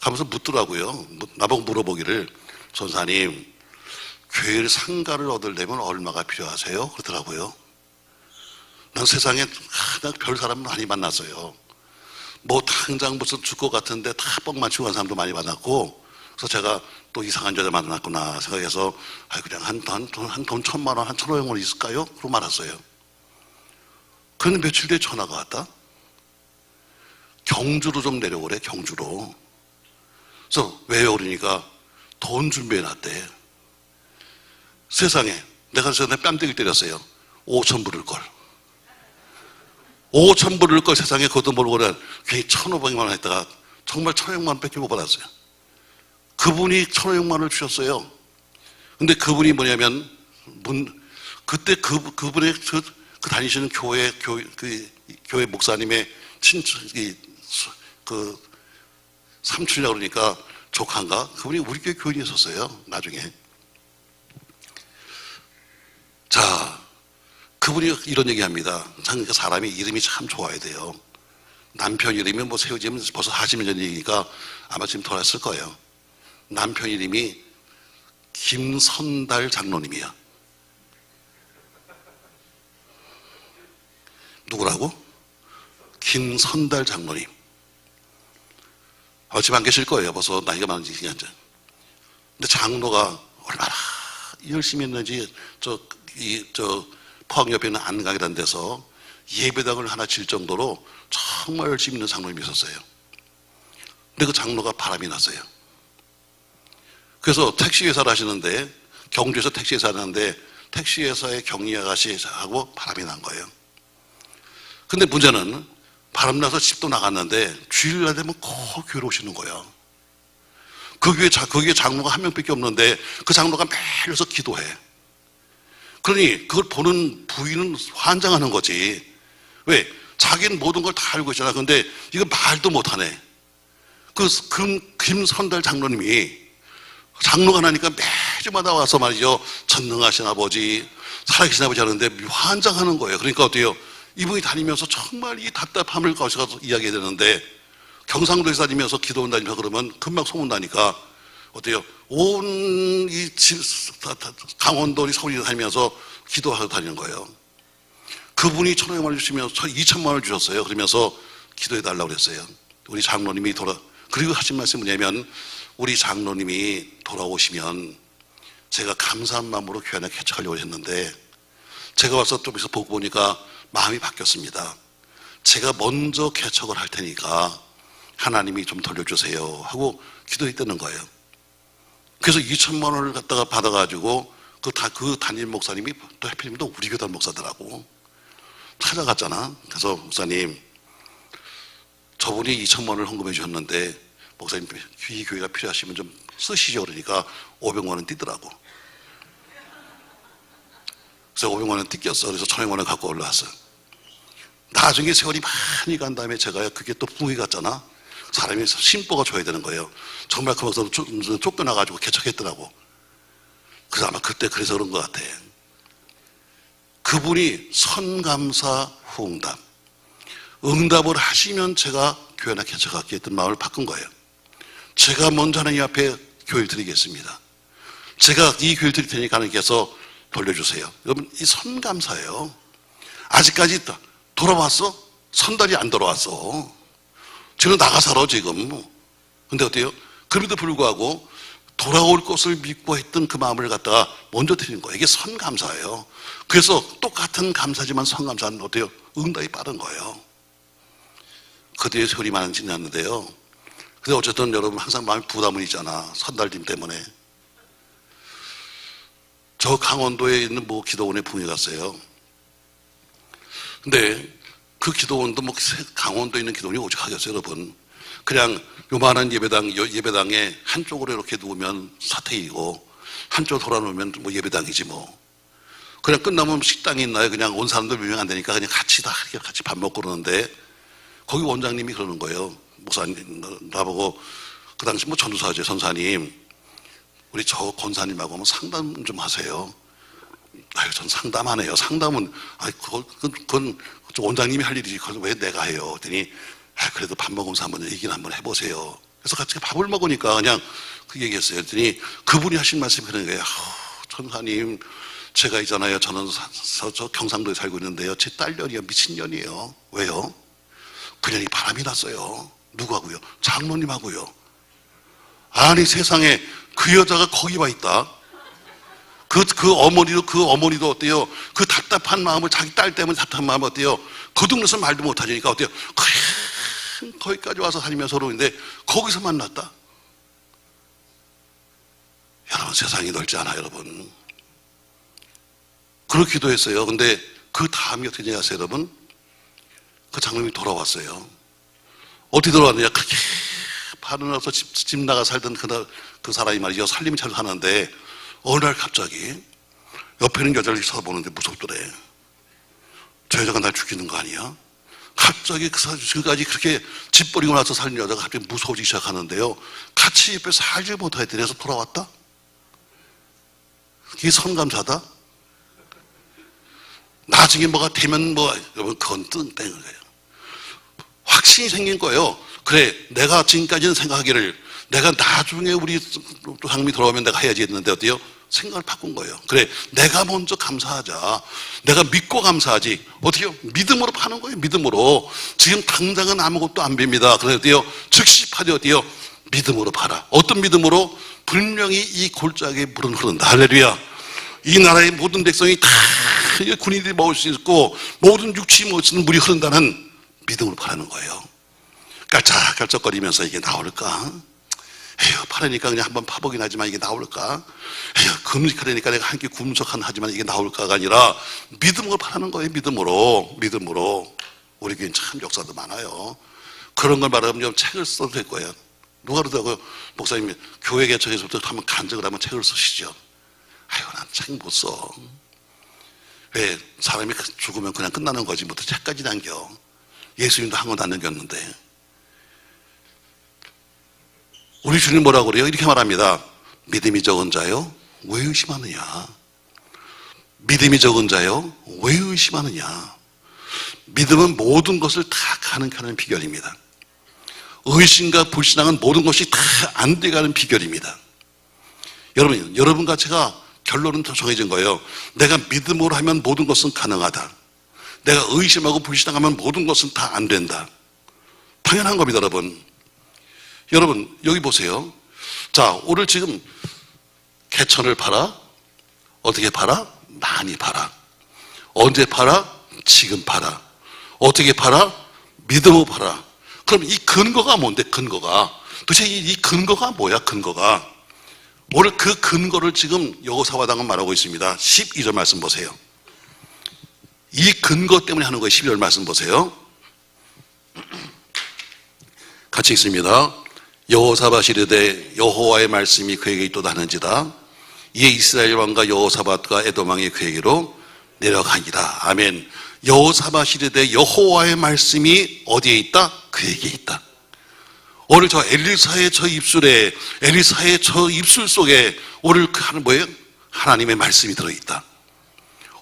가면서 묻더라고요. 나보고 물어보기를, 전사님, 교회 상가를 얻으려면 얼마가 필요하세요? 그러더라고요. 난 세상에 별 사람 많이 만났어요. 뭐 당장 무슨 줄 것 같은데 다 뻥만 치고 간 사람도 많이 만났고, 그래서 제가 또 이상한 여자 만났구나 생각해서 그냥 한 돈 1,000만 원, 한 1,500원 있을까요? 그러고 말았어요. 그런데 며칠 뒤에 전화가 왔다. 경주로 좀 내려오래, 경주로. 그래서 왜요? 그러니까 돈 준비해놨대. 세상에, 내가 전에 뺨때기 때렸어요. 5천 부를 걸. 5천 부를 걸 세상에 그것도 모르고 그래. 괜히 1,500만 원 했다가 정말 1,500만 원밖에 못 받았어요. 그분이 1,500만 원을 주셨어요. 근데 그분이 뭐냐면, 그때 그분의 그 다니시는 교회 목사님의 삼촌이라고 그러니까 조카인가? 그분이 우리 교회 교인이었었어요, 나중에. 자, 그분이 이런 얘기 합니다. 참, 사람이 이름이 참 좋아야 돼요. 남편 이름이 뭐 세우지면 벌써 40년 전 얘기니까 아마 지금 돌아왔을 거예요. 남편 이름이 김선달 장로님이야. 누구라고? 김선달 장로님. 지금 안 계실 거예요. 벌써 나이가 많은지. 근데 장로가 얼마나 열심히 했는지 포항 옆에 있는 안강이라는 데서 예배당을 하나 질 정도로 정말 열심히 있는 장로님이 있었어요. 근데 그 장로가 바람이 났어요. 그래서 택시회사를 하시는데, 경주에서 택시회사를 하는데 택시회사의 경리 아가씨하고 바람이 난 거예요. 근데 문제는 바람 나서 집도 나갔는데 주일날 되면 꼭 교회로 오시는 거예요. 거기에 장로가 한 명밖에 없는데 그 장로가 매일 와서 기도해. 그러니 그걸 보는 부인은 환장하는 거지. 왜? 자기는 모든 걸 다 알고 있잖아. 근데 이거 말도 못하네. 김선달 장로님이 장로가 나니까 매주마다 와서 말이죠. 전능하신 아버지, 살아계신 아버지 하는데 환장하는 거예요. 그러니까 어때요? 이분이 다니면서 정말 이 답답함을 가서 이야기해야 되는데, 경상도에 다니면서 기도원 다니면서 그러면 금방 소문나니까 어때요? 온 강원도 서울에 다니면서 기도하고 다니는 거예요. 그분이 1,500만 원 주시면서 2,000만 원을 주셨어요. 그러면서 기도해달라고 그랬어요. 우리 장로님이 그리고 하신 말씀이 뭐냐면, 우리 장로님이 돌아오시면 제가 감사한 마음으로 교회 하나 개척하려고 했는데, 제가 와서 좀 있어 보고 보니까 마음이 바뀌었습니다. 제가 먼저 개척을 할 테니까 하나님이 좀 돌려주세요 하고 기도했다는 거예요. 그래서 2,000만 원을 갖다가 받아가지고 그 담임 목사님이 또 하필이면 또 우리 교단 목사더라고. 찾아갔잖아. 그래서 목사님, 저분이 2,000만 원을 헌금해 주셨는데 목사님 이 교회가 필요하시면 좀 쓰시죠. 그러니까 500만 원 띄더라고. 그래서 500만 원 띄겼어. 그래서 1,000만 원 갖고 올라왔어. 나중에 세월이 많이 간 다음에 제가 그게 또 붕이 갔잖아. 사람이 심보가 줘야 되는 거예요. 정말 그 목사도 쫓겨나가지고 개척했더라고. 그래서 아마 그때 그래서 그런 것 같아. 그분이 선감사 후응답, 응답을 하시면 제가 교회나 개척할게 했던 마음을 바꾼 거예요. 제가 먼저 하나님 앞에 교회를 드리겠습니다. 제가 이 교회를 드릴 테니까 하나님께서 돌려주세요. 여러분, 이 선감사예요. 아직까지 돌아왔어? 선달이 안 돌아왔어. 쟤는 나가 살아 지금. 근데 어때요? 그럼에도 불구하고 돌아올 것을 믿고 했던 그 마음을 갖다가 먼저 드리는 거예요. 이게 선감사예요. 그래서 똑같은 감사지만 선감사는 어때요? 응답이 빠른 거예요. 그 뒤에 세월이 많이 지났는데요. 근데 어쨌든 여러분 항상 마음에 부담은 있잖아. 선달님 때문에. 저 강원도에 있는 뭐 기도원에 붕이 갔어요. 근데 그 기도원도 뭐 강원도에 있는 기도원이 오죽하겠어요, 여러분. 그냥 요만한 예배당에 한쪽으로 이렇게 누우면 사택이고 한쪽 돌아놓으면 뭐 예배당이지 뭐. 그냥 끝나면 식당이 있나요? 그냥 온 사람들 몇 명 안 되니까 그냥 같이 밥 먹고 그러는데, 거기 원장님이 그러는 거예요. 목사님 나보고, 그 당시 뭐 전도사죠, 선사님. 우리 저 권사님하고 한번 상담 좀 하세요. 아유, 전 상담 안 해요. 상담은, 그건 원장님이 할 일이지. 그건 왜 내가 해요? 그랬더니, 그래도 밥 먹으면서 한번 얘기를 한번 해보세요. 그래서 같이 밥을 먹으니까 그냥 그 얘기했어요. 그랬더니 그분이 하신 말씀이 그런 거예요. 천사님, 제가 있잖아요. 저는 저 경상도에 살고 있는데요. 제 딸년이요. 미친년이에요. 왜요? 그년이 바람이 났어요. 누구하고요? 장로님하고요. 아니, 세상에 그 여자가 거기 와 있다. 그 어머니도 어때요? 그 답답한 마음을, 자기 딸 때문에 답답한 마음을 어때요? 거듭나서 말도 못하니까 어때요? 거기까지 와서 살면서 서로인데 거기서 만났다. 여러분, 세상이 넓지 않아요, 여러분. 그렇기도 했어요. 근데 그 다음이 어떻게 되냐 하세요, 여러분? 그 장로님이 돌아왔어요. 어떻게 돌아왔느냐? 그렇게 파르나서 집 나가 살던 그 사람이 말이죠. 살림을 잘 하는데 어느 날 갑자기 옆에 있는 여자를 쳐다보는데 무섭더래. 저 여자가 날 죽이는 거 아니야? 갑자기 지금까지 그렇게 집 버리고 나서 살는 여자가 갑자기 무서워지기 시작하는데요. 같이 옆에 살지 못하게 돼서 돌아왔다? 이게 선감사다? 나중에 뭐가 되면 여러분, 그건 땡인 거예요. 확신이 생긴 거예요. 그래, 내가 지금까지는 생각하기를 내가 나중에 우리 또 상미 돌아오면 내가 해야지 했는데 어때요? 생각을 바꾼 거예요. 그래, 내가 먼저 감사하자. 내가 믿고 감사하지. 어떻게요? 믿음으로 파는 거예요. 믿음으로. 지금 당장은 아무것도 안 빕니다. 그런데 어때요? 즉시 파되 어때요? 믿음으로 팔아. 어떤 믿음으로? 분명히 이 골짜기에 물은 흐른다. 할렐루야. 이 나라의 모든 백성이 다 군인들이 먹을 수 있고 모든 육체이 먹을 수 있는 물이 흐른다는 믿음으로 파는 거예요. 깔짝깔짝거리면서 이게 나올까? 에휴, 파라니까 그냥 한번 파보긴 하지만 이게 나올까? 에휴, 금식하려니까 내가 한 끼 굶석한 하지만 이게 나올까가 아니라 믿음으로 파는 거예요. 믿음으로. 우리 교회는 참 역사도 많아요. 그런 걸 말하면 책을 써도 될 거예요. 누가 그러더라고요. 목사님, 교회 개척에서부터 한번 간증을 하면 책을 쓰시죠. 아유, 난 책 못 써. 왜? 사람이 죽으면 그냥 끝나는 거지. 뭐 책까지 남겨. 예수님도 한 권도 안 남겼는데. 우리 주님 뭐라고 그래요? 이렇게 말합니다. 믿음이 적은 자요, 왜 의심하느냐? 믿음이 적은 자요, 왜 의심하느냐? 믿음은 모든 것을 다 가능케 하는 비결입니다. 의심과 불신앙은 모든 것이 다 안 돼가는 비결입니다. 여러분과 제가 결론은 더 정해진 거예요. 내가 믿음으로 하면 모든 것은 가능하다. 내가 의심하고 불신앙하면 모든 것은 다 안 된다. 당연한 겁니다, 여러분. 여러분, 여기 보세요. 자, 오늘 지금 개천을 팔아? 어떻게 팔아? 많이 팔아. 언제 팔아? 지금 팔아. 어떻게 팔아? 믿음으로 팔아. 그럼 이 근거가 뭔데, 근거가? 도대체 이 근거가 뭐야, 근거가? 오늘 그 근거를 지금 여호사바당은 말하고 있습니다. 12절 말씀 보세요. 이 근거 때문에 하는 거예요. 12절 말씀 보세요. 같이 있습니다. 여호사밧이 이르되 여호와의 말씀이 그에게 있도다 하는지라. 이에 이스라엘 왕과 여호사밧과 에돔 왕이 그에게로 내려가니라. 아멘. 여호사밧이 이르되 여호와의 말씀이 어디에 있다? 그에게 있다. 오늘 저 엘리사의 저 입술에, 엘리사의 저 입술 속에 오늘 그 하는 뭐예요? 하나님의 말씀이 들어있다.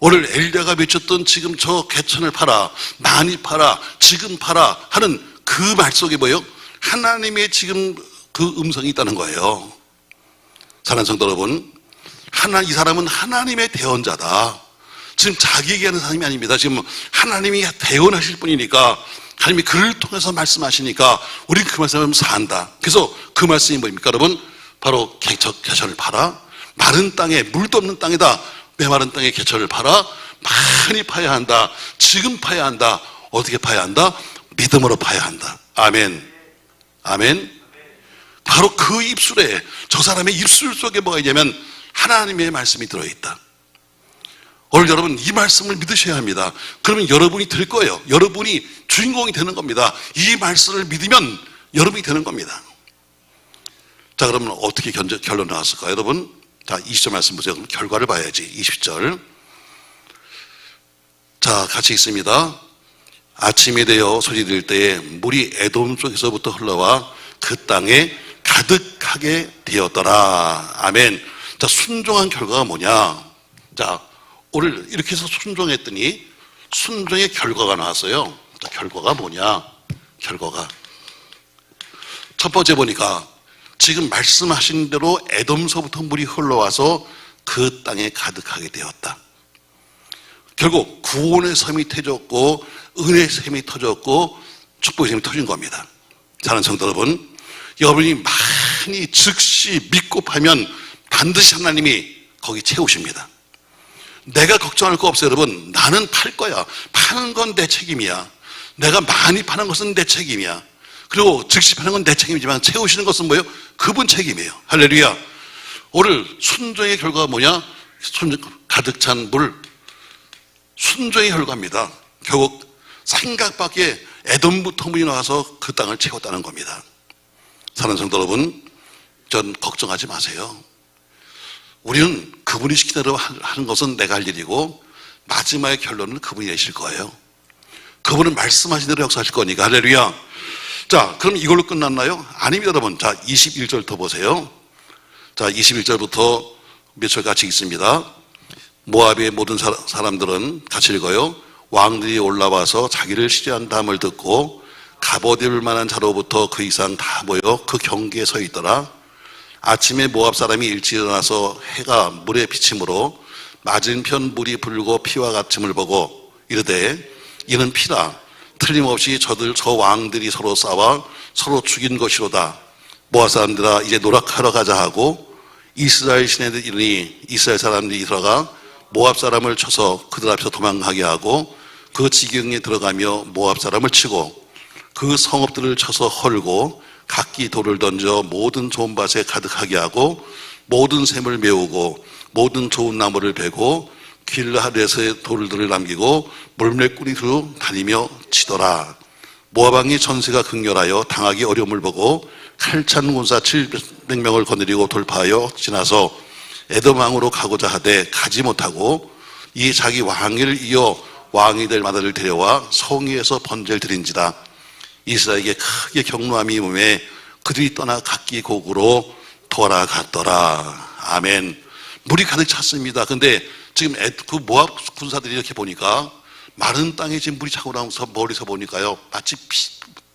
오늘 엘리야가 외쳤던 지금 저 개천을 팔아, 많이 팔아, 지금 팔아 하는 그 말 속에 뭐예요? 하나님의 지금 그 음성이 있다는 거예요. 사랑하는 성도 여러분, 이 사람은 하나님의 대언자다. 지금 자기 얘기하는 사람이 아닙니다. 지금 하나님이 대언하실 분이니까, 하나님이 그를 통해서 말씀하시니까 우리는 그 말씀을 산다. 그래서 그 말씀이 뭐입니까, 여러분? 바로 개천을 팔아. 마른 땅에, 물도 없는 땅에다 메마른 땅에 개천을 팔아. 많이 파야 한다. 지금 파야 한다. 어떻게 파야 한다? 믿음으로 파야 한다. 아멘. 아멘. 바로 그 입술에, 저 사람의 입술 속에 뭐가 있냐면 하나님의 말씀이 들어있다. 오늘 여러분 이 말씀을 믿으셔야 합니다. 그러면 여러분이 될 거예요. 여러분이 주인공이 되는 겁니다. 이 말씀을 믿으면 여러분이 되는 겁니다. 자, 그러면 어떻게 결론 나왔을까요, 여러분? 자, 20절 말씀 보세요. 그럼 결과를 봐야지. 20절. 자, 같이 있습니다. 아침이 되어 소리 들을 때에 물이 에돔 쪽에서부터 흘러와 그 땅에 가득하게 되었더라. 아멘. 자, 순종한 결과가 뭐냐? 자, 오늘 이렇게 해서 순종했더니 순종의 결과가 나왔어요. 자, 결과가 뭐냐? 결과가 첫 번째 보니까 지금 말씀하신 대로 에돔서부터 물이 흘러와서 그 땅에 가득하게 되었다. 결국 구원의 샘이 터졌고 은혜의 샘이 터졌고 축복의 샘이 터진 겁니다. 사랑하는 성도 여러분, 여러분이 많이 즉시 믿고 파면 반드시 하나님이 거기 채우십니다. 내가 걱정할 거 없어요. 여러분, 나는 팔 거야. 파는 건 내 책임이야. 내가 많이 파는 것은 내 책임이야. 그리고 즉시 파는 건 내 책임이지만 채우시는 것은 뭐예요? 그분 책임이에요. 할렐루야. 오늘 순종의 결과가 뭐냐? 가득 찬 물, 순종의 결과입니다. 결국 생각 밖에 에돔부터 물이 나와서 그 땅을 채웠다는 겁니다. 사랑하는 성도 여러분, 전 걱정하지 마세요. 우리는 그분이 시키는 대로 하는 것은 내가 할 일이고 마지막의 결론은 그분이 내실 거예요. 그분은 말씀하신 대로 역사하실 거니까. 할렐루야. 자, 그럼 이걸로 끝났나요? 아닙니다, 여러분. 자, 21절부터 보세요. 자, 21절부터 몇 절 같이 있습니다. 모압의 모든 사람들은 같이 읽어요. 왕들이 올라와서 자기를 시기한 담을 듣고 갑옷 입을 만한 자로부터 그 이상 다 모여 그 경계에 서 있더라. 아침에 모압 사람이 일찍 일어나서 해가 물에 비침으로 맞은편 물이 불고 피와 같음을 보고 이르되 이는 피라. 틀림없이 저 왕들이 서로 싸워 서로 죽인 것이로다. 모압 사람들아 이제 노력하러 가자 하고 이스라엘 시내들 이르니 이스라엘 사람들이 들어가 모압 사람을 쳐서 그들 앞에서 도망하게 하고 그 지경에 들어가며 모압 사람을 치고 그 성읍들을 쳐서 헐고 각기 돌을 던져 모든 좋은 밭에 가득하게 하고 모든 샘을 메우고 모든 좋은 나무를 베고 길르앗에서의 돌들을 남기고 물매꾸리로 다니며 치더라. 모압 왕이 전세가 극렬하여 당하기 어려움을 보고 칼찬 군사 700명을 거느리고 돌파하여 지나서 에돔 왕으로 가고자 하되 가지 못하고 이 자기 왕위를 이어 왕이 될 마다를 데려와 성위에서 번제를 드린지라. 이스라엘에게 크게 경노함이 임해 그들이 떠나 각기 곡으로 돌아갔더라. 아멘. 물이 가득 찼습니다. 근데 지금 그 모압 군사들이 이렇게 보니까 마른 땅에 지금 물이 차고 나면서 멀리서 보니까요 마치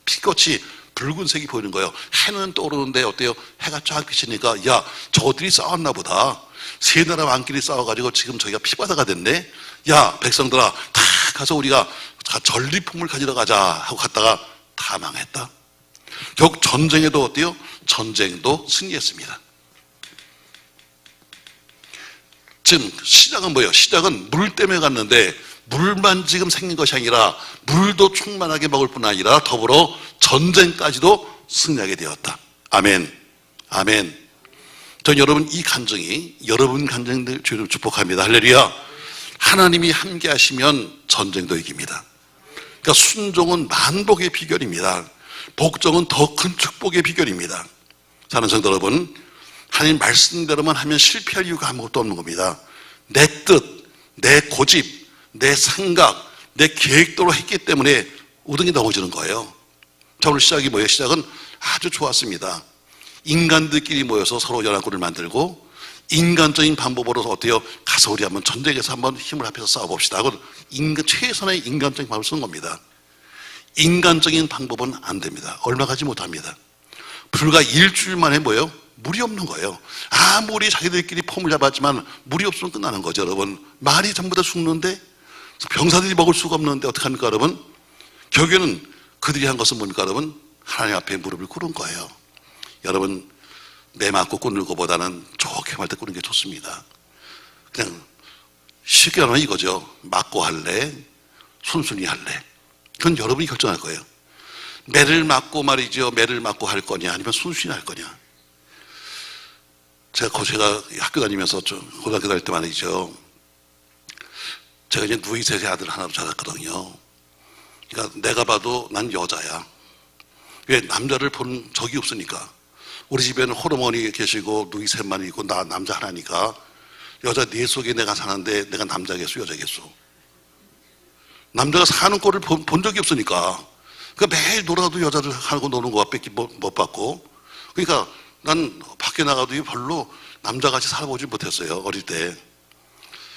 피꽃이 붉은색이 보이는 거예요. 해는 떠오르는데 어때요? 해가 쫙 비치니까 야, 저들이 싸웠나 보다. 세 나라 왕끼리 싸워가지고 지금 저희가 피바다가 됐네. 야, 백성들아 다 가서 우리가 전리품을 가지러 가자 하고 갔다가 다 망했다. 결국 전쟁에도 어때요? 전쟁도 승리했습니다. 지금 시작은 뭐예요? 시작은 물 때문에 갔는데 물만 지금 생긴 것이 아니라 물도 충만하게 먹을 뿐 아니라 더불어 전쟁까지도 승리하게 되었다. 아멘. 아멘. 전 여러분 이 간증이 여러분 간증들 주를 축복합니다. 할렐루야. 하나님이 함께 하시면 전쟁도 이깁니다. 그러니까 순종은 만복의 비결입니다. 복종은 더 큰 축복의 비결입니다. 사는 성도 여러분, 하나님 말씀대로만 하면 실패할 이유가 아무것도 없는 겁니다. 내 뜻, 내 고집, 내 생각, 내 계획대로 했기 때문에 우등이 넘어지는 거예요. 자, 오늘 시작이 뭐예요? 시작은 아주 좋았습니다. 인간들끼리 모여서 서로 연합군을 만들고 인간적인 방법으로서 어때요? 가서 우리 한번 전쟁에서 한번 힘을 합해서 싸워봅시다 하고 최선의 인간적인 방법을 쓰는 겁니다. 인간적인 방법은 안 됩니다. 얼마 가지 못합니다. 불과 일주일 만에 뭐예요? 물이 없는 거예요. 아무리 자기들끼리 폼을 잡았지만 물이 없으면 끝나는 거죠. 여러분, 말이 전부 다 죽는데 병사들이 먹을 수가 없는데 어떡합니까 여러분? 결국에는 그들이 한 것은 뭡니까 여러분? 하나님 앞에 무릎을 꿇은 거예요. 여러분, 내 맞고 꿇는 것보다는 좋게 말 때 꿇는 게 좋습니다. 그냥 쉽게 말하면 이거죠. 맞고 할래? 순순히 할래? 그건 여러분이 결정할 거예요. 매를 맞고 말이죠. 매를 맞고 할 거냐 아니면 순순히 할 거냐. 제가 학교 다니면서 고등학교 다닐 때 말이죠. 제가 이제 누이셋의 아들 하나로 자랐거든요. 그러니까 내가 봐도 난 여자야. 왜? 남자를 본 적이 없으니까. 우리 집에는 호르몬이 계시고 누이셋만 있고 나 남자 하나니까 여자 네 속에 내가 사는데 내가 남자겠소 여자겠소. 남자가 사는 꼴을 본 적이 없으니까. 그러니까 매일 놀아도 여자들 하고 노는 거밖에 못 받고. 그러니까 난 밖에 나가도 별로 남자같이 살아보지 못했어요, 어릴 때.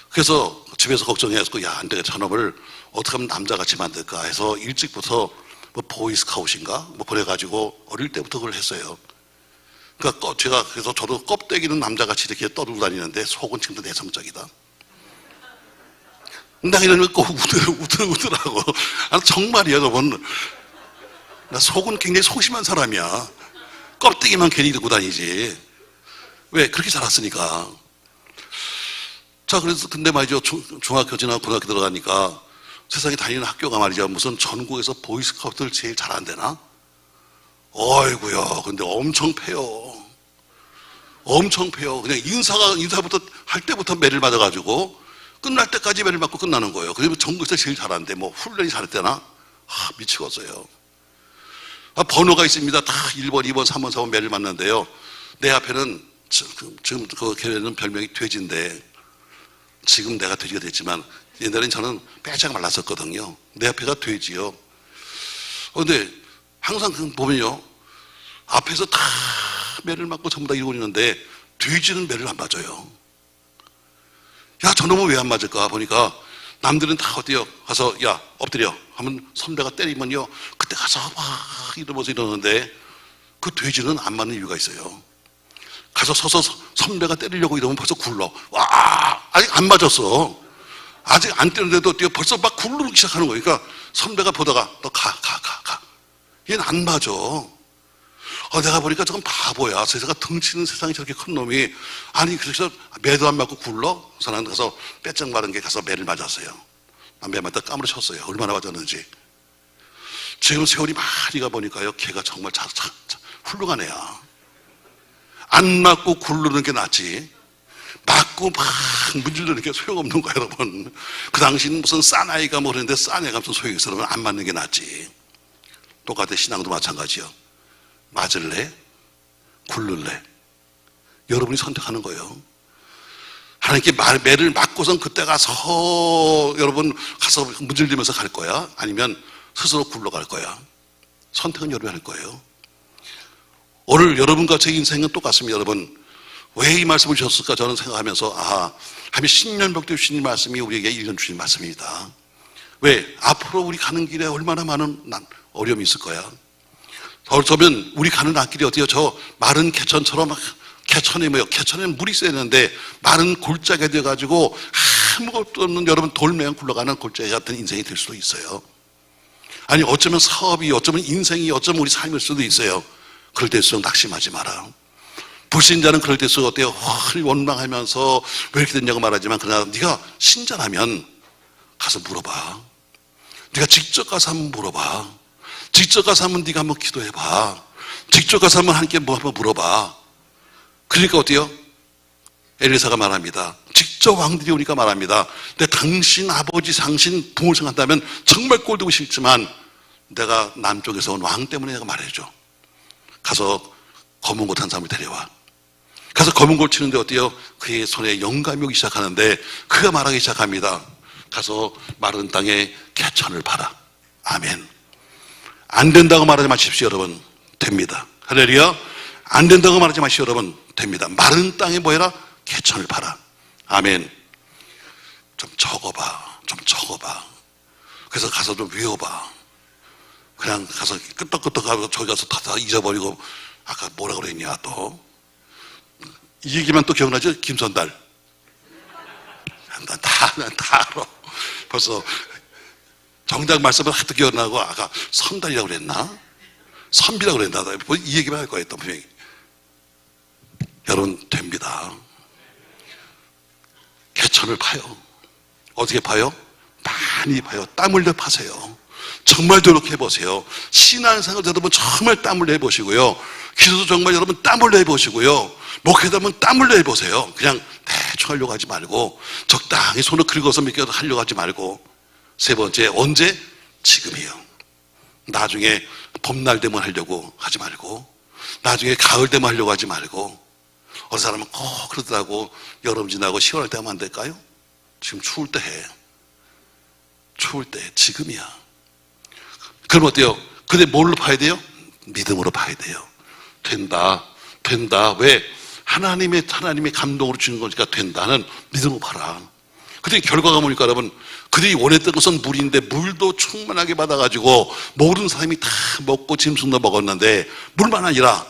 그래서 집에서 걱정해서, 야, 안 되겠다. 저놈을 어떻게 하면 남자같이 만들까 해서 일찍부터 뭐 보이스카웃인가? 뭐 그래가지고 어릴 때부터 그걸 했어요. 그러니까 제가 그래서 저도 껍데기는 남자같이 이렇게 떠들고 다니는데 속은 지금도 내성적이다. 내가 이러면 꼭 우들우들하고. 정말이야, 여러분. 나 속은 굉장히 소심한 사람이야. 껍데기만 괜히 들고 다니지. 왜? 그렇게 자랐으니까. 자, 그래서 근데 말이죠. 중학교 지나고 고등학교 들어가니까 세상에 다니는 학교가 말이죠. 무슨 전국에서 보이스카우트를 제일 잘한대나? 어이구야. 근데 엄청 패요. 엄청 패요. 그냥 인사부터 할 때부터 매를 맞아가지고 끝날 때까지 매를 맞고 끝나는 거예요. 그리고 전국에서 제일 잘하는데 뭐 훈련이 잘했대나? 미치겠어요. 번호가 있습니다. 다 1번, 2번, 3번, 4번 매를 맞는데요. 내 앞에는 지금 그 걔는 별명이 돼지인데 지금 내가 돼지가 됐지만 옛날엔 저는 빼짝 말랐었거든요. 내 앞에가 돼지요. 근데 항상 보면요. 앞에서 다 매를 맞고 전부 다 이러고 있는데 돼지는 매를 안 맞아요. 야, 저놈은 왜 안 맞을까 보니까 남들은 다 어때요? 가서 야, 엎드려 하면 선배가 때리면요. 그때 가서 막 이러면서 이러는데 그 돼지는 안 맞는 이유가 있어요. 가서 서서 선배가 때리려고 이러면 벌써 굴러. 와, 아직 안 맞았어. 아직 안 때리는데도 벌써 막 굴르기 시작하는 거예요. 그러니까 선배가 보다가 너 가. 얘는 안 맞아. 내가 보니까 저건 바보야. 세상에 덩치는 세상에 저렇게 큰 놈이. 아니, 그래서 매도 안 맞고 굴러? 그래서 난 가서 빼짝 마른 게 가서 매를 맞았어요. 난 매 맞다 까무러쳤어요. 얼마나 맞았는지. 지금 세월이 많이 가보니까요. 걔가 정말 훌륭한 애야. 안 맞고 굴르는 게 낫지. 맞고 막 문질르는 게 소용없는 거야, 여러분. 그 당시는 무슨 싼 아이가 모르는데 싼 애가 무슨 소용이 있어. 그러면 안 맞는 게 낫지. 똑같아. 신앙도 마찬가지요. 맞을래? 굴를래? 여러분이 선택하는 거예요. 하나님께 매를 맞고선 그때 가서 여러분 가서 문질리면서 갈 거야? 아니면 스스로 굴러갈 거야? 선택은 여러분이 할 거예요. 오늘 여러분과 제 인생은 똑같습니다. 여러분, 왜 이 말씀을 주셨을까 저는 생각하면서 하나님 신년벽도 주신 말씀이 우리에게 일년 주신 말씀입니다. 왜? 앞으로 우리 가는 길에 얼마나 많은 어려움이 있을 거야. 어쩌면 우리 가는 앞길이 어때요? 저 마른 개천처럼 개천에 물이 쐬는데 마른 골짜기가 되어가지고 아무것도 없는 여러분 돌멩이 굴러가는 골짜기 같은 인생이 될 수도 있어요. 아니, 어쩌면 사업이, 어쩌면 인생이, 어쩌면 우리 삶일 수도 있어요. 그럴 때일수록 낙심하지 마라. 불신자는 그럴 때일수록 어때요? 원망하면서 왜 이렇게 됐냐고 말하지만 그러나 네가 신자라면 가서 물어봐. 네가 직접 가서 한번 물어봐. 직접 가서 한번 네가 한번 기도해봐. 직접 가서 한번 하나님께 뭐 한번 물어봐. 그러니까 어때요? 엘리사가 말합니다. 직접 왕들이 오니까 말합니다. 내 당신 아버지, 당신 부모를 생각한다면 정말 꼴보기 싫지만 내가 남쪽에서 온 왕 때문에 내가 말해줘. 가서 검은 옷 한 사람을 데려와. 가서 검은 골 치는데 어때요? 그의 손에 영감이 오기 시작하는데 그가 말하기 시작합니다. 가서 마른 땅에 개천을 팔아. 아멘. 안 된다고 말하지 마십시오, 여러분. 됩니다. 할렐루야. 안 된다고 말하지 마십시오, 여러분. 됩니다. 마른 땅에 뭐 해라? 개천을 팔아. 아멘. 좀 적어봐. 그래서 가서 좀 외워봐. 그냥 가서 끄떡끄떡하고 저기 가서 다 잊어버리고 아까 뭐라 그랬냐 또. 이 얘기만 또 기억나죠? 김선달. 난 다 알아. 벌써 정작 말씀을 하도 기억나고 아까 선달이라고 그랬나? 선비라고 그랬나? 이 얘기만 할 거예요, 또 분명히. 여러분, 됩니다. 개천을 파요. 어떻게 파요? 많이 파요. 땀 흘려 파세요. 정말 노력해보세요. 신앙생활 여러분 정말 땀을 내보시고요. 기도도 정말 여러분 땀을 내보시고요. 목회도 한번 땀을 내보세요. 그냥 대충 하려고 하지 말고 적당히 손을 긁어서 몇 개 하려고 하지 말고. 세 번째, 언제? 지금이요. 나중에 봄날 되면 하려고 하지 말고 나중에 가을 되면 하려고 하지 말고. 어떤 사람은 꼭 그러더라고. 여름 지나고 10월 때 하면 안 될까요? 지금 추울 때 해. 추울 때 지금이야. 그럼 어때요? 근데 뭘로 봐야 돼요? 믿음으로 봐야 돼요. 된다. 된다. 왜? 하나님의 감동으로 주는 거니까 된다는 믿음을 봐라. 그때 결과가 뭡니까, 여러분? 그들이 원했던 것은 물인데 물도 충만하게 받아가지고 모든 사람이 다 먹고 짐승도 먹었는데 물만 아니라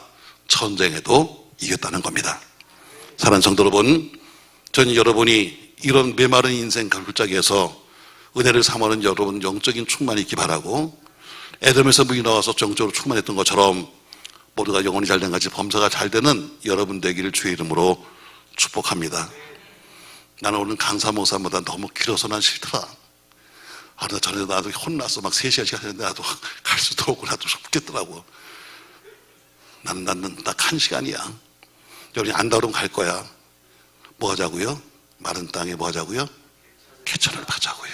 전쟁에도 이겼다는 겁니다. 사랑하는 성도 여러분, 저는 여러분이 이런 메마른 인생 골짜기에서 은혜를 삼아는 여러분 영적인 충만이 있기 바라고, 에돔에서 물이 나와서 정적으로 충만했던 것처럼 모두가 영혼이 잘된 같이 범사가 잘 되는 여러분 되기를 주의 이름으로 축복합니다. 나는 오늘 강사 목사보다 너무 길어서 난 싫더라. 나 전에 나도 혼나서 막 3시간씩 하는데 나도 갈 수도 없고 나도 죽겠더라고. 나는 딱 1시간이야. 여러분이 안다 그러면 갈 거야. 뭐 하자고요? 마른 땅에 뭐 하자고요? 개천을 파자고요.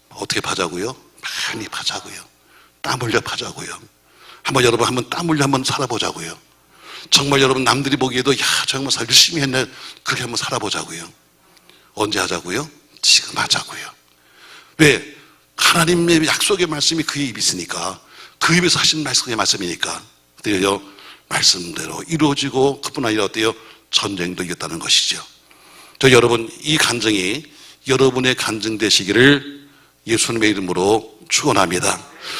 어떻게 파자고요? 많이 파자고요. 땀 흘려 파자고요. 한번 땀 흘려 한번 살아보자고요. 정말 여러분 남들이 보기에도 야 정말 열심히 했네, 그렇게 한번 살아보자고요. 언제 하자고요? 지금 하자고요. 왜? 하나님의 약속의 말씀이 그의 입에 있으니까, 그 입에서 하신 말씀의 말씀이니까 그때요 말씀대로 이루어지고, 그뿐 아니라 어때요? 전쟁도 이겼다는 것이죠. 저 여러분 이 간증이 여러분의 간증 되시기를 예수님의 이름으로 축원합니다.